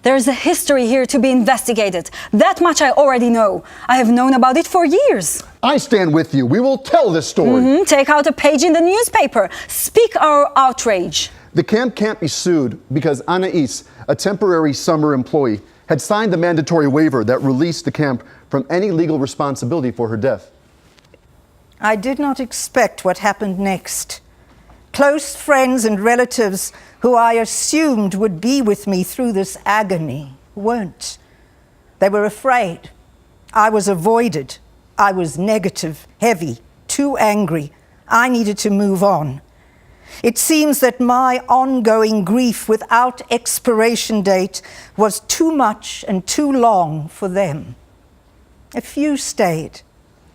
[SPEAKER 1] There's a history here to be investigated. That much I already know. I have known about it for years.
[SPEAKER 3] I stand with you. We will tell this story.
[SPEAKER 1] Take out a page in the newspaper. Speak our outrage.
[SPEAKER 3] The camp can't be sued because Anais, a temporary summer employee, had signed the mandatory waiver that released the camp from any legal responsibility for her death.
[SPEAKER 2] I did not expect what happened next. Close friends and relatives who I assumed would be with me through this agony weren't. They were afraid. I was avoided. I was negative, heavy, too angry. I needed to move on. It seems that my ongoing grief without expiration date was too much and too long for them. A few stayed.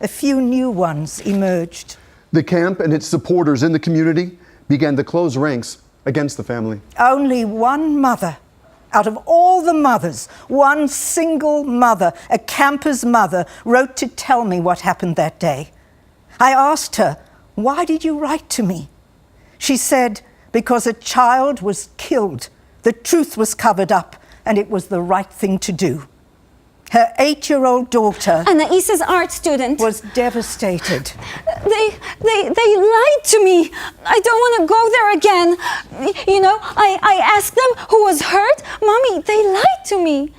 [SPEAKER 2] A few new ones emerged.
[SPEAKER 3] The camp and its supporters in the community began to close ranks against the family.
[SPEAKER 2] Only one mother, out of all the mothers, one single mother, a camper's mother, wrote to tell me what happened that day. I asked her, "Why did you write to me?" She said, "Because a child was killed. The truth was covered up, and it was the right thing to do." Her 8-year-old daughter
[SPEAKER 5] Anais is art student.
[SPEAKER 2] was devastated.
[SPEAKER 5] They lied to me. I don't want to go there again. You know, I asked them who was hurt. Mommy, they lied to me.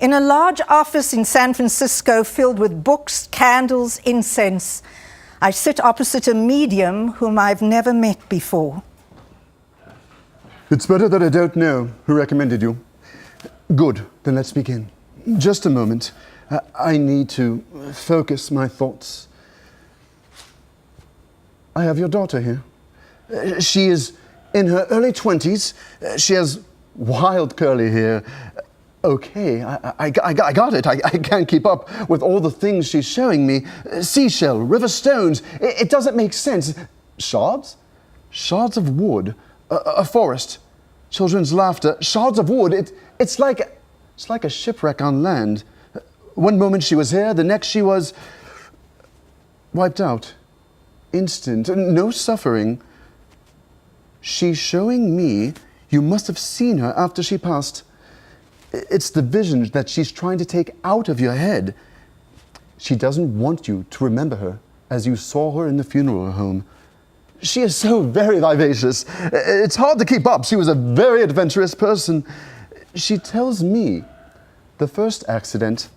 [SPEAKER 2] In a large office in San Francisco filled with books, candles, incense, I sit opposite a medium whom I've never met before.
[SPEAKER 3] It's better that I don't know who recommended you. Good, then let's begin. Just a moment. I need to focus my thoughts. I have your daughter here. She is in her early 20s. She has wild curly hair. Okay, I got it. I can't keep up with all the things she's showing me. Seashell, river stones. It doesn't make sense. Shards? Shards of wood. A forest. Children's laughter. Shards of wood. It's like a shipwreck on land. One moment she was here, the next she was wiped out. Instant. No suffering. She's showing me you must have seen her after she passed. It's the vision that she's trying to take out of your head. She doesn't want you to remember her as you saw her in the funeral home. She is so very vivacious. It's hard to keep up. She was a very adventurous person. She tells me the first accident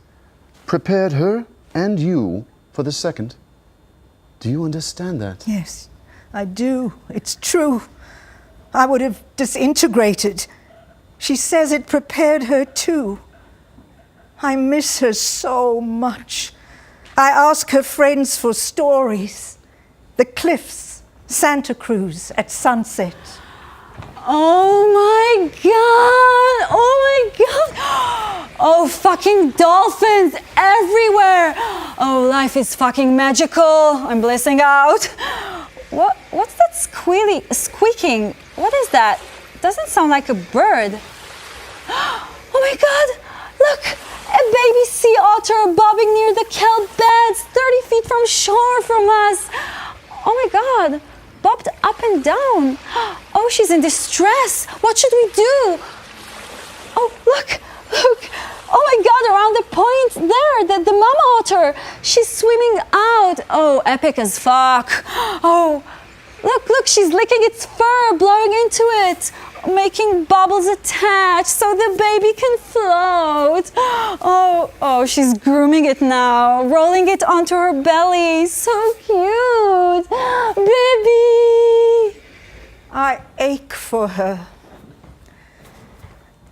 [SPEAKER 3] prepared her and you for the second. Do you understand that?
[SPEAKER 2] Yes, I do. It's true. I would have disintegrated. She says it prepared her too. I miss her so much. I ask her friends for stories. The cliffs, Santa Cruz at sunset.
[SPEAKER 5] Oh my god! Oh my god! Oh, fucking dolphins everywhere! Oh, life is fucking magical. I'm blissing out. What's that squeaking? What is that? Doesn't sound like a bird. Oh my god! Look! A baby sea otter bobbing near the kelp beds, 30 feet from shore from us. Oh my god! Bobbed up and down. Oh, she's in distress. What should we do? Oh, look! Oh my god, around the point there, the mama otter. She's swimming out. Oh, epic as fuck. Oh, look, she's licking its fur, blowing into it, making bubbles attach so the baby can float. Oh, she's grooming it now, rolling it onto her belly. So cute. Baby.
[SPEAKER 2] I ache for her.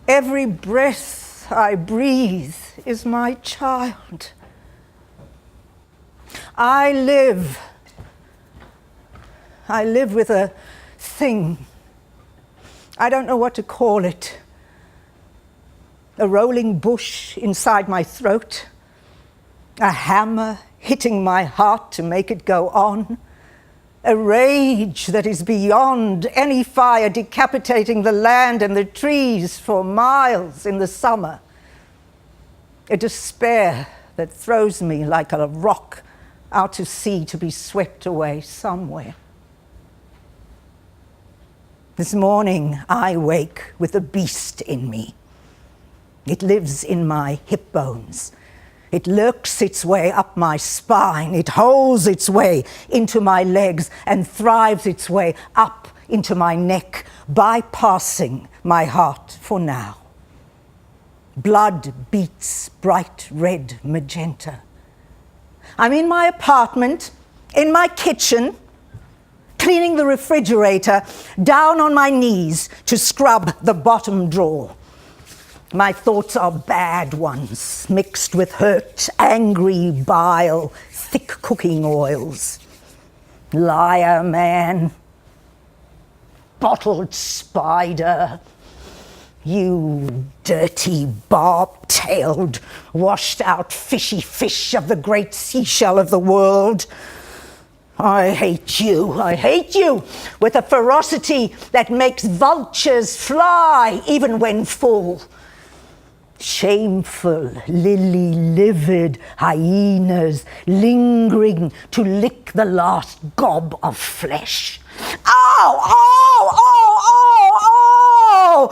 [SPEAKER 2] Every breath I breathe is my child. I live with a thing. I don't know what to call it. A rolling bush inside my throat. A hammer hitting my heart to make it go on. A rage that is beyond any fire, decapitating the land and the trees for miles in the summer. A despair that throws me like a rock out to sea to be swept away somewhere. This morning I wake with a beast in me. It lives in my hip bones. It lurks its way up my spine. It holes its way into my legs and thrives its way up into my neck, bypassing my heart for now. Blood beats bright red magenta. I'm in my apartment, in my kitchen, cleaning the refrigerator, down on my knees to scrub the bottom drawer. My thoughts are bad ones, mixed with hurt, angry bile, thick cooking oils. Liar, man. bottled spider. You dirty, barb-tailed, washed-out fishy fish of the great seashell of the world. I hate you with a ferocity that makes vultures fly even when full. Shameful, lily-livered hyenas lingering to lick the last gob of flesh. Ow! Ow! Ow! Ow! Ow!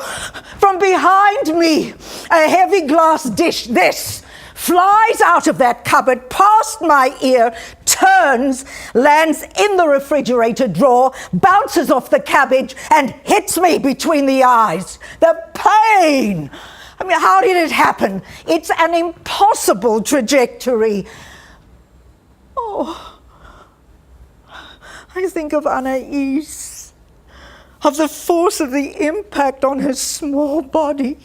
[SPEAKER 2] From behind me, a heavy glass dish, this, flies out of that cupboard past my ear, turns, lands in the refrigerator drawer, bounces off the cabbage, and hits me between the eyes. The pain! I mean, how did it happen? It's an impossible trajectory. Oh, I think of Anais, of the force of the impact on her small body.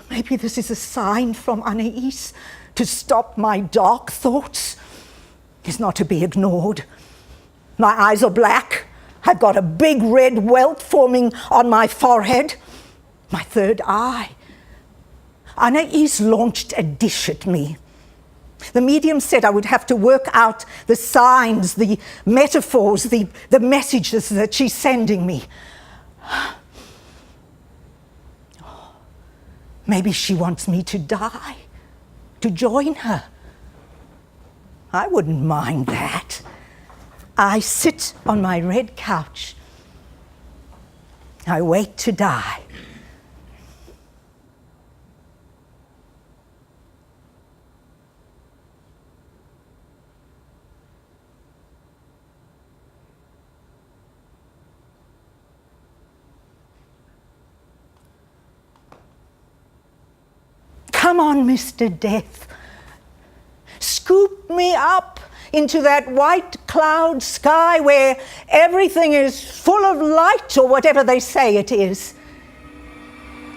[SPEAKER 2] Maybe this is a sign from Anais to stop my dark thoughts. It's not to be ignored. My eyes are black. I've got a big red welt forming on my forehead. My third eye. Anais launched a dish at me. The medium said I would have to work out the signs, the metaphors, the messages that she's sending me. Maybe she wants me to die, to join her. I wouldn't mind that. I sit on my red couch. I wait to die. Come on, Mr. Death. Scoop me up into that white cloud sky where everything is full of light, or whatever they say it is.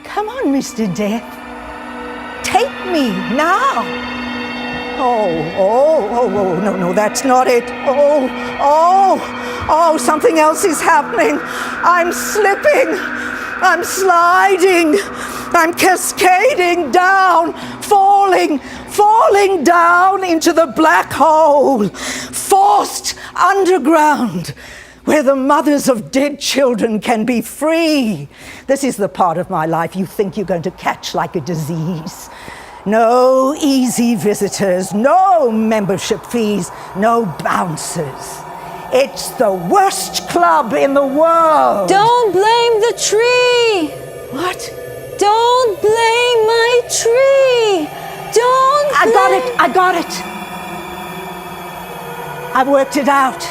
[SPEAKER 2] Come on, Mr. Death. Take me now. Oh, no, that's not it. Oh, something else is happening. I'm slipping. I'm sliding. I'm cascading down, falling down into the black hole, forced underground, where the mothers of dead children can be free. This is the part of my life you think you're going to catch like a disease. No easy visitors, no membership fees, no bouncers. It's the worst club in the world.
[SPEAKER 5] Don't blame the tree.
[SPEAKER 2] What?
[SPEAKER 5] Don't blame my tree.
[SPEAKER 2] I got it. I've worked it out.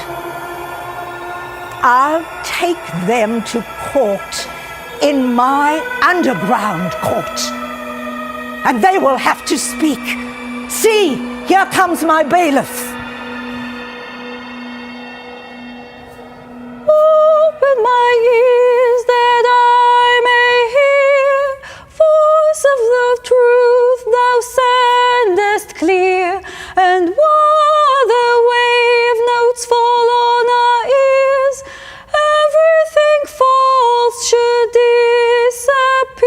[SPEAKER 2] I'll take them to court in my underground court. And they will have to speak. See, here comes my bailiff.
[SPEAKER 5] Open my ears that I may hear voice of the truth thou sendest clear, and while the wave notes fall on our ears, everything false should disappear.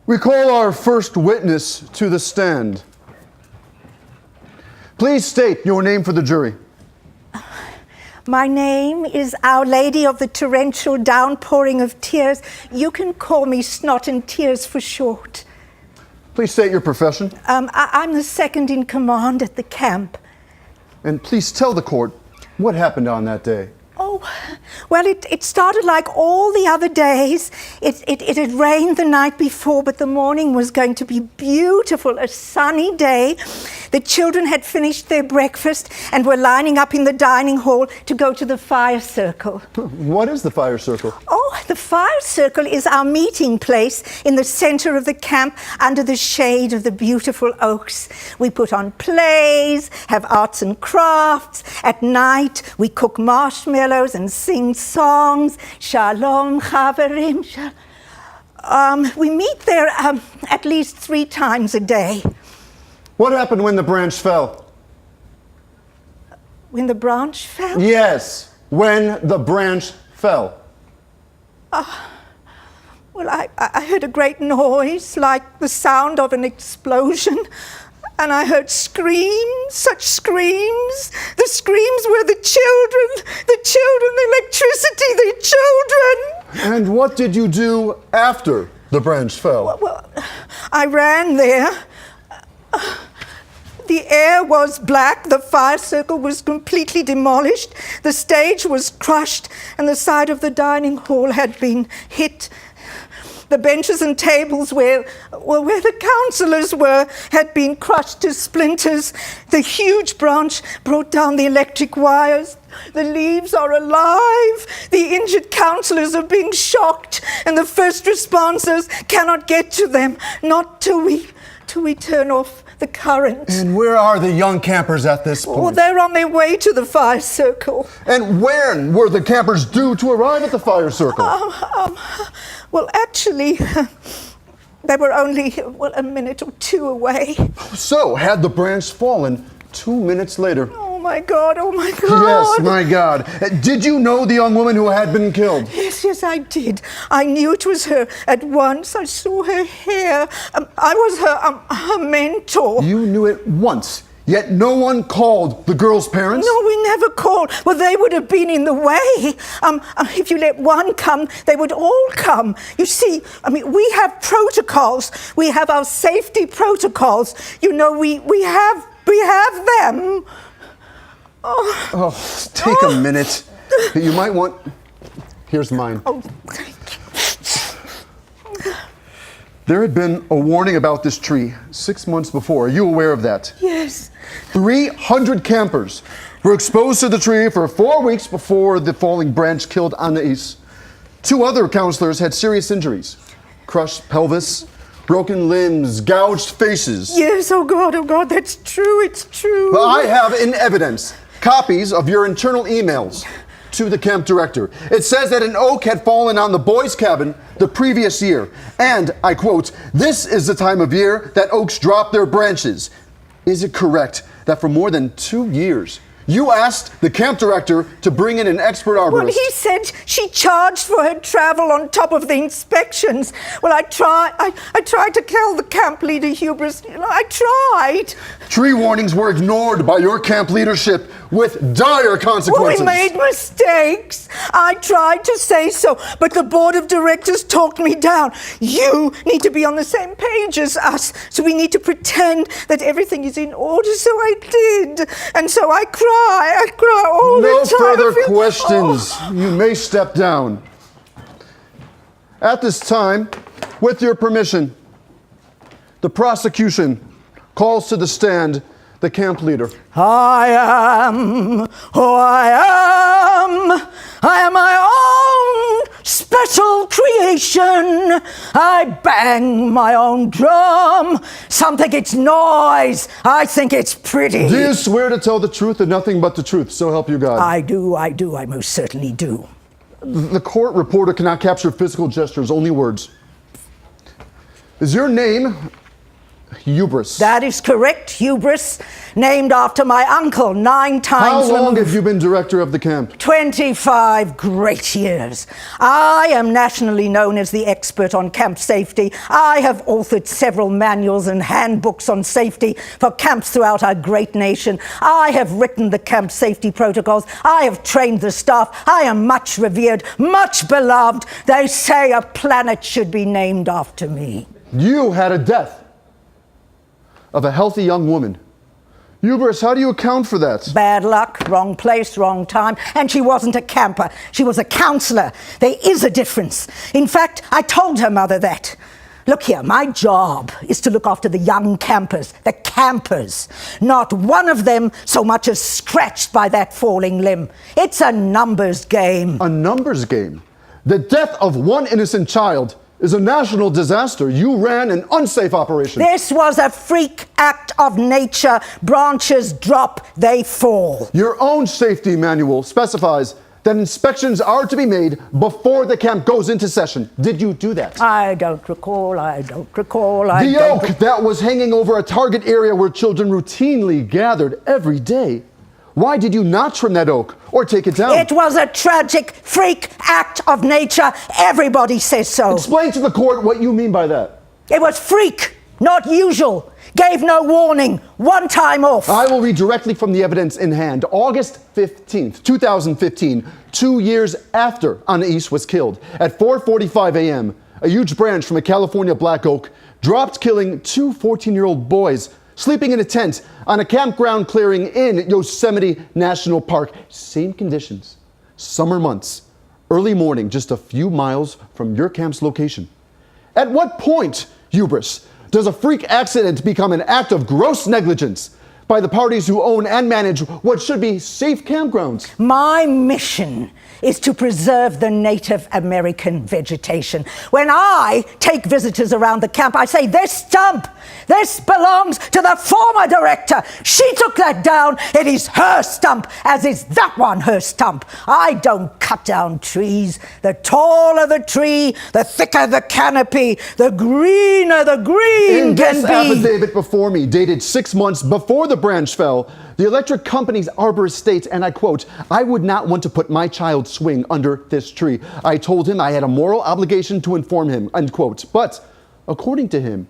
[SPEAKER 3] We call our first witness to the stand. Please state your name for the jury.
[SPEAKER 2] My name is Our Lady of the Torrential Downpouring of Tears. You can call me Snot and Tears for short.
[SPEAKER 3] Please state your profession.
[SPEAKER 2] I'm the second in command at the camp.
[SPEAKER 3] And please tell the court what happened on that day.
[SPEAKER 2] Oh, well, it started like all the other days. It had rained the night before, but the morning was going to be beautiful, a sunny day. The children had finished their breakfast and were lining up in the dining hall to go to the fire circle.
[SPEAKER 3] What is the fire circle?
[SPEAKER 2] Oh, the fire circle is our meeting place in the center of the camp under the shade of the beautiful oaks. We put on plays, have arts and crafts. At night, we cook marshmallows and sing songs. Shalom, Chaverim. We meet there at least 3 times a day.
[SPEAKER 3] What happened when the branch fell?
[SPEAKER 2] when the branch fell?
[SPEAKER 3] Yes, when the branch fell.
[SPEAKER 2] Well, I heard a great noise, like the sound of an explosion. And I heard screams, such screams. The screams were the children, the electricity, the children.
[SPEAKER 3] And what did you do after the branch fell?
[SPEAKER 2] Well, I ran there. The air was black, the fire circle was completely demolished, the stage was crushed, and the side of the dining hall had been hit. The benches and tables where the councillors were had been crushed to splinters. The huge branch brought down the electric wires. The leaves are alive. The injured councillors are being shocked, and the first responders cannot get to them, not till we turn off the current.
[SPEAKER 3] And where are the young campers at this point?
[SPEAKER 2] Well, they're on their way to the fire circle.
[SPEAKER 3] And when were the campers due to arrive at the fire circle?
[SPEAKER 2] Well, actually, they were only a minute or two away.
[SPEAKER 3] So, had the branch fallen 2 minutes later?
[SPEAKER 2] Oh my God, oh my God.
[SPEAKER 3] Yes, my God. Did you know the young woman who had been killed?
[SPEAKER 2] Yes, I did. I knew it was her at once. I saw her hair. I was her mentor.
[SPEAKER 3] You knew it once, yet no one called the girl's parents?
[SPEAKER 2] No, we never called. Well, they would have been in the way. If you let one come, they would all come. You see, we have protocols. We have our safety protocols. You know, we have them.
[SPEAKER 3] Oh, take a minute. You might want... Here's mine.
[SPEAKER 2] Oh, thank you.
[SPEAKER 3] There had been a warning about this tree 6 months before. Are you aware of that?
[SPEAKER 2] Yes.
[SPEAKER 3] 300 campers were exposed to the tree for 4 weeks before the falling branch killed Anais. 2 other counselors had serious injuries. Crushed pelvis, broken limbs, gouged faces.
[SPEAKER 2] Yes, oh God, that's true, it's true.
[SPEAKER 3] But I have in evidence copies of your internal emails to the camp director. It says that an oak had fallen on the boys' cabin the previous year. And, I quote, "This is the time of year that oaks drop their branches." Is it correct that for more than 2 years, you asked the camp director to bring in an expert arborist?
[SPEAKER 2] Well, he said she charged for her travel on top of the inspections. Well, I tried to tell the camp leader, Hubris. I tried.
[SPEAKER 3] Tree warnings were ignored by your camp leadership with dire consequences.
[SPEAKER 2] Well, we made mistakes. I tried to say so, but the board of directors talked me down. You need to be on the same page as us, so we need to pretend that everything is in order. So I did, and so I cry all the time.
[SPEAKER 3] No further questions. You may step down. At this time, with your permission, the prosecution calls to the stand the camp leader.
[SPEAKER 2] I am who I am. I am my own special creation. I bang my own drum. Some think it's noise. I think it's pretty.
[SPEAKER 3] Do you swear to tell the truth and nothing but the truth, so help you God?
[SPEAKER 2] I do. I most certainly do.
[SPEAKER 3] The court reporter cannot capture physical gestures, only words. Is your name Hubris?
[SPEAKER 2] That is correct, Hubris, named after my uncle 9 times
[SPEAKER 3] How long
[SPEAKER 2] removed.
[SPEAKER 3] have you been director of the camp?
[SPEAKER 2] 25 great years. I am nationally known as the expert on camp safety. I have authored several manuals and handbooks on safety for camps throughout our great nation. I have written the camp safety protocols. I have trained the staff. I am much revered, much beloved. They say a planet should be named after me.
[SPEAKER 3] You had a death of a healthy young woman. Hubris, how do you account for that?
[SPEAKER 2] Bad luck, wrong place, wrong time. And she wasn't a camper. She was a counselor. There is a difference. In fact, I told her mother that. Look here, my job is to look after the young campers, the campers. Not one of them so much as scratched by that falling limb. It's a numbers game.
[SPEAKER 3] A numbers game? The death of one innocent child is a national disaster. You ran an unsafe operation.
[SPEAKER 2] This was a freak act of nature. Branches drop, they fall.
[SPEAKER 3] Your own safety manual specifies that inspections are to be made before the camp goes into session. Did you do that?
[SPEAKER 2] I don't recall.
[SPEAKER 3] The oak that was hanging over a target area where children routinely gathered every day Why did you not trim that oak or take it down?
[SPEAKER 2] It was a tragic freak act of nature. Everybody says so.
[SPEAKER 3] Explain to the court what you mean by that.
[SPEAKER 2] It was freak, not usual. Gave no warning. One time off.
[SPEAKER 3] I will read directly from the evidence in hand. August 15th, 2015, 2 years after Anais was killed, at 4:45 a.m., a huge branch from a California black oak dropped, killing two 14-year-old boys sleeping in a tent on a campground clearing in Yosemite National Park. Same conditions, summer months, early morning, just a few miles from your camp's location. At what point, hubris, does a freak accident become an act of gross negligence by the parties who own and manage what should be safe campgrounds?
[SPEAKER 2] My mission is to preserve the Native American vegetation. When I take visitors around the camp, I say, this belongs to the former director. She took that down. It is her stump, as is that one her stump. I don't cut down trees. The taller the tree, the thicker the canopy, the greener the green
[SPEAKER 3] In
[SPEAKER 2] can
[SPEAKER 3] this
[SPEAKER 2] be.
[SPEAKER 3] affidavit before me, dated 6 months before the branch fell, the electric company's arborist states, and I quote, "I would not want to put my child's swing under this tree. I told him I had a moral obligation to inform him," end quote. But according to him,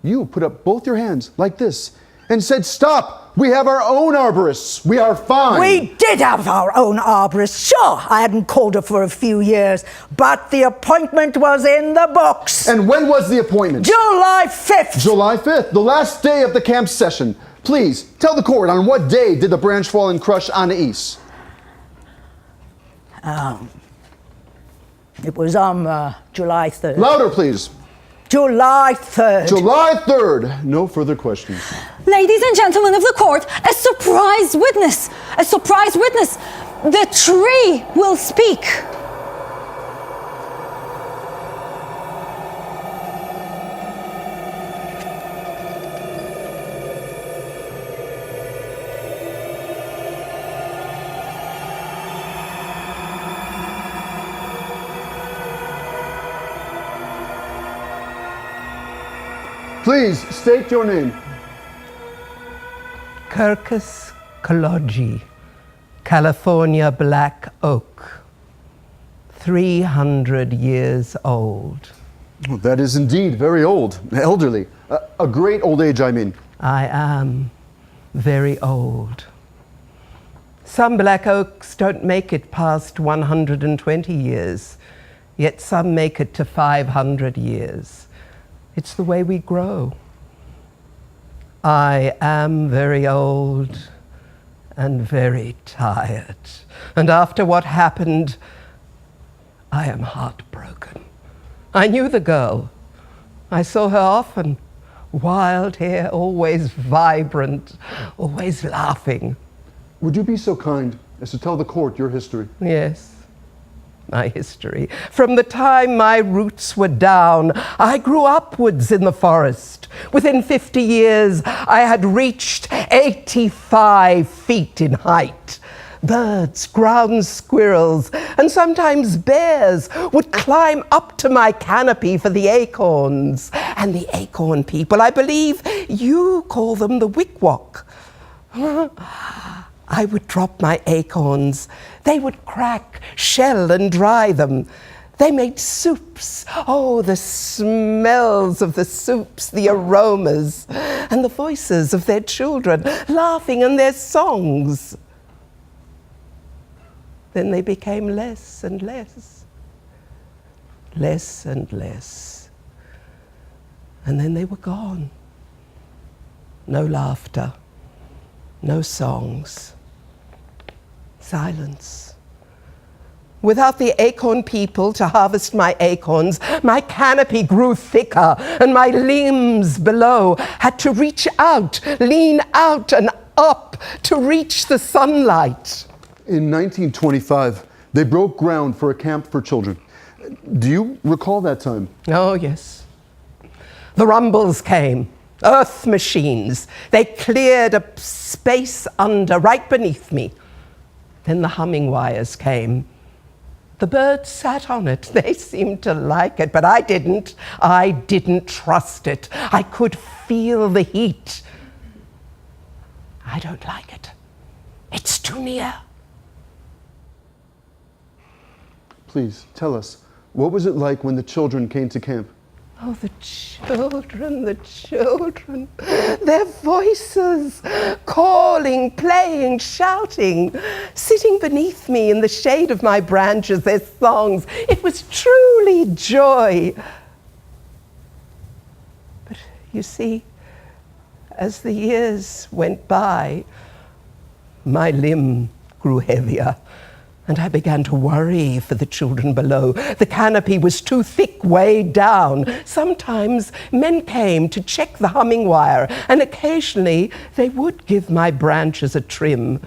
[SPEAKER 3] you put up both your hands like this and said, "Stop, we have our own arborists. We are fine."
[SPEAKER 2] We did have our own arborist. Sure, I hadn't called her for a few years, but the appointment was in the books.
[SPEAKER 3] And when was the appointment?
[SPEAKER 2] July 5th.
[SPEAKER 3] July 5th, the last day of the camp session. Please, tell the court, on what day did the branch fall and crush Anais?
[SPEAKER 2] It was on July 3rd.
[SPEAKER 3] Louder, please.
[SPEAKER 2] July 3rd.
[SPEAKER 3] July 3rd. No further questions.
[SPEAKER 5] Ladies and gentlemen of the court, a surprise witness! A surprise witness! The tree will speak!
[SPEAKER 3] Please state your name.
[SPEAKER 6] Kirkus Kaloji, California black oak, 300 years old.
[SPEAKER 3] Oh, that is indeed very old, elderly. A great old age, I mean.
[SPEAKER 6] I am very old. Some black oaks don't make it past 120 years, yet some make it to 500 years. It's the way we grow. I am very old and very tired. And after what happened, I am heartbroken. I knew the girl. I saw her often. Wild hair, always vibrant, always laughing.
[SPEAKER 3] Would you be so kind as to tell the court your history?
[SPEAKER 6] Yes, my history. From the time my roots were down, I grew upwards in the forest. Within 50 years, I had reached 85 feet in height. Birds, ground squirrels, and sometimes bears would climb up to my canopy for the acorns. And the acorn people, I believe you call them the Wikwok. I would drop my acorns. They would crack, shell, and dry them. They made soups. Oh, the smells of the soups, the aromas, and the voices of their children laughing and their songs. Then they became less and less, less and less. And then they were gone. No laughter, no songs, silence. Without the acorn people to harvest my acorns, my canopy grew thicker, and my limbs below had to reach out, lean out and up to reach the sunlight.
[SPEAKER 3] In 1925, they broke ground for a camp for children. Do you recall that time?
[SPEAKER 6] Oh, yes. The rumbles came, earth machines. They cleared a space under, right beneath me. Then the humming wires came. The birds sat on it. They seemed to like it, but I didn't. I didn't trust it. I could feel the heat. I don't like it. It's too near.
[SPEAKER 3] Please, tell us, what was it like when the children came to camp?
[SPEAKER 6] Oh, the children, their voices, calling, playing, shouting, sitting beneath me in the shade of my branches, their songs. It was truly joy. But you see, as the years went by, my limb grew heavier. And I began to worry for the children below. The canopy was too thick, weighed down. Sometimes men came to check the humming wire, and occasionally they would give my branches a trim.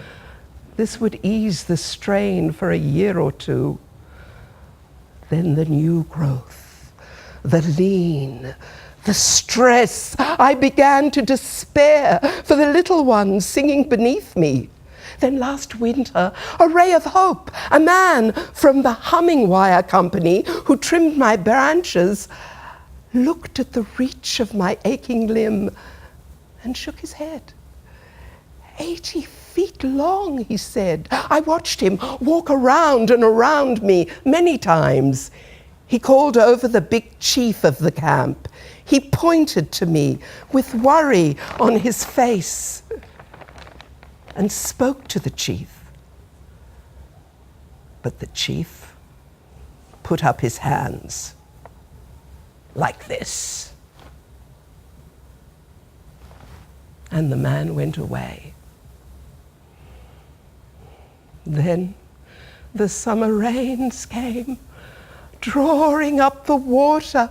[SPEAKER 6] This would ease the strain for a year or two. Then the new growth, the lean, the stress. I began to despair for the little ones singing beneath me. Then last winter, a ray of hope, a man from the humming wire company who trimmed my branches, looked at the reach of my aching limb and shook his head. 80 feet long, he said. I watched him walk around and around me many times. He called over the big chief of the camp. He pointed to me with worry on his face and spoke to the chief. But the chief put up his hands like this. And the man went away. Then the summer rains came, drawing up the water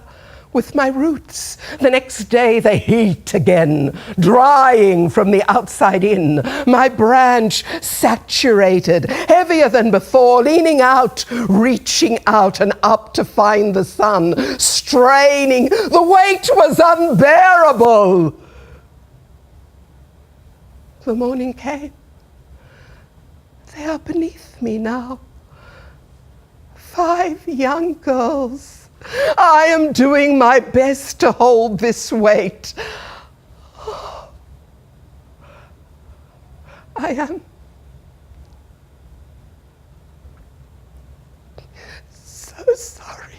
[SPEAKER 6] with my roots. The next day the heat again, drying from the outside in. My branch saturated, heavier than before, leaning out, reaching out and up to find the sun, straining. The weight was unbearable. The morning came. They are beneath me now. 5 young girls. I am doing my best to hold this weight. I am so sorry.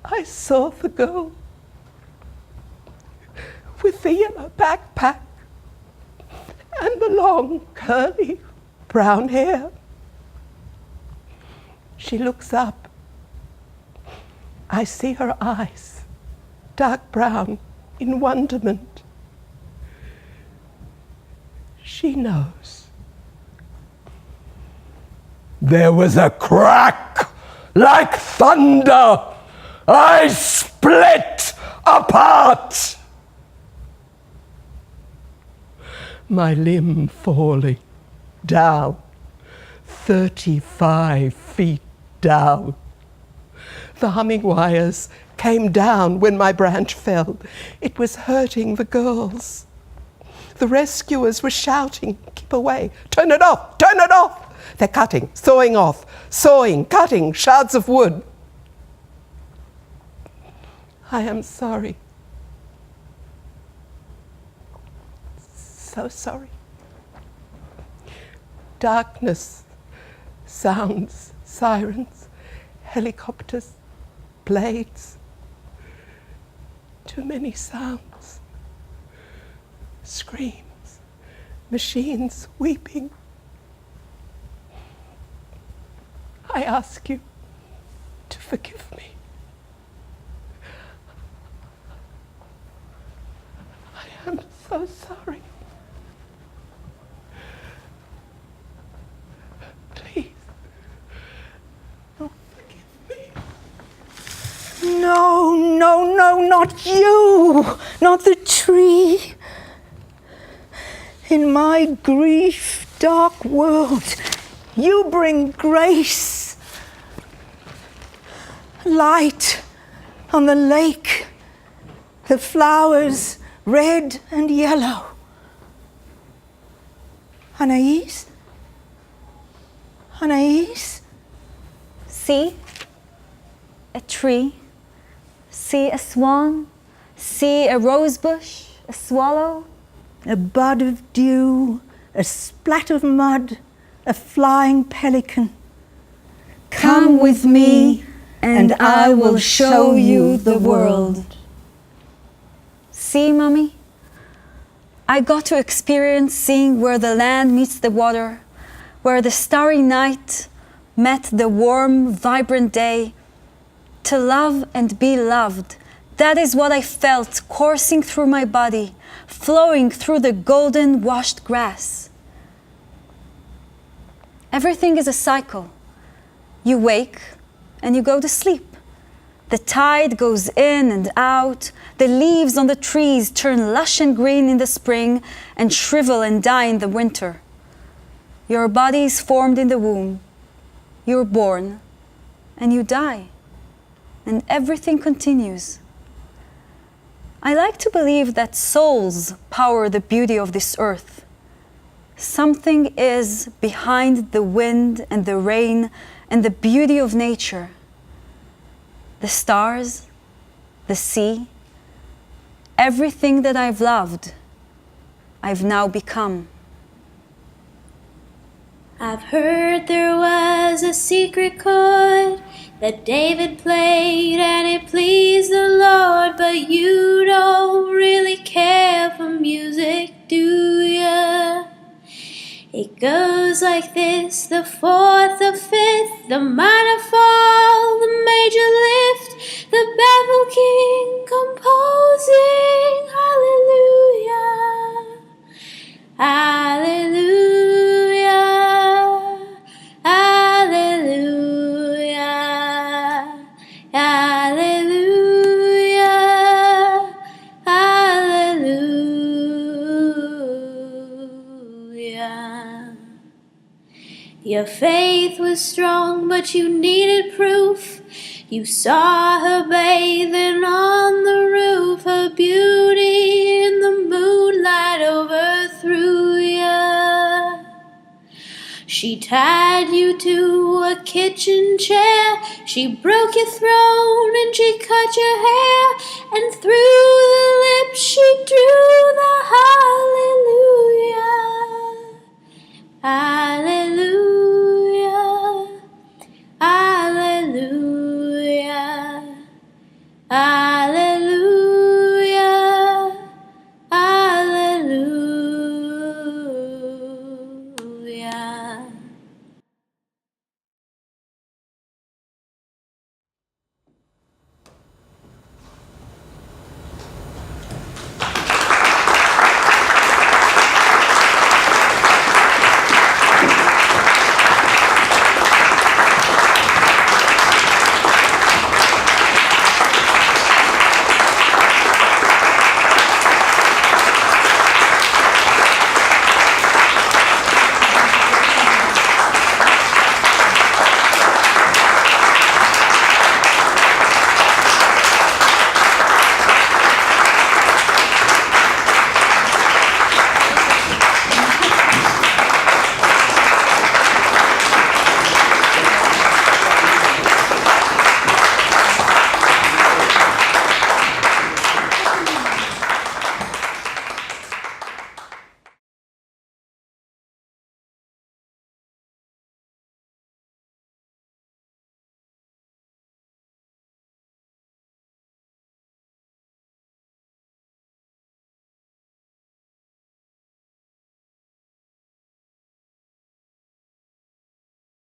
[SPEAKER 6] I saw the girl with the yellow backpack and the long curly brown hair. She looks up. I see her eyes, dark brown, in wonderment. She knows. There was a crack like thunder. I split apart. My limb falling down, 35 feet down. The humming wires came down when my branch fell. It was hurting the girls. The rescuers were shouting, "Keep away, turn it off, turn it off." They're cutting, sawing off, sawing, cutting shards of wood. I am sorry. So sorry. Darkness, sounds, sirens, helicopters, blades. Too many sounds. Screams, machines weeping. I ask you to forgive me. I am so sorry. Please, forgive me.
[SPEAKER 2] No, no, no, not you, not the tree. In my grief, dark world, you bring grace, light on the lake, the flowers red and yellow. Anais? Anais?
[SPEAKER 1] See a tree, see a swan, See a rose bush, a swallow,
[SPEAKER 2] A bud of dew, a splat of mud, a flying pelican.
[SPEAKER 1] come with me and I will show you the world. See, Mommy? I got to experience seeing where the land meets the water, where the starry night met the warm, vibrant day. To love and be loved, that is what I felt coursing through my body, flowing through the golden washed grass. Everything is a cycle. You wake and you go to sleep. The tide goes in and out. The leaves on the trees turn lush and green in the spring and shrivel and die in the winter. Your body is formed in the womb. You're born and you die. And everything continues. I like to believe that souls power the beauty of this earth. Something is behind the wind and the rain and the beauty of nature. The stars, the sea, everything that I've loved, I've now become.
[SPEAKER 7] I've heard there was a secret chord that David played and it pleased the Lord, but you don't really care for music, do ya? It goes like this: the fourth, the fifth, the minor fall, the major lift, the baffled king composing hallelujah, hallelujah, hallelujah, hallelujah, hallelujah. Your faith was strong, but you needed proof. You saw her bathing on the roof, her beauty in the moonlight overthrew ya. She tied you to a kitchen chair, she broke your throne and she cut your hair, and through the lips she drew the hallelujah, hallelujah, hallelujah, hallelujah.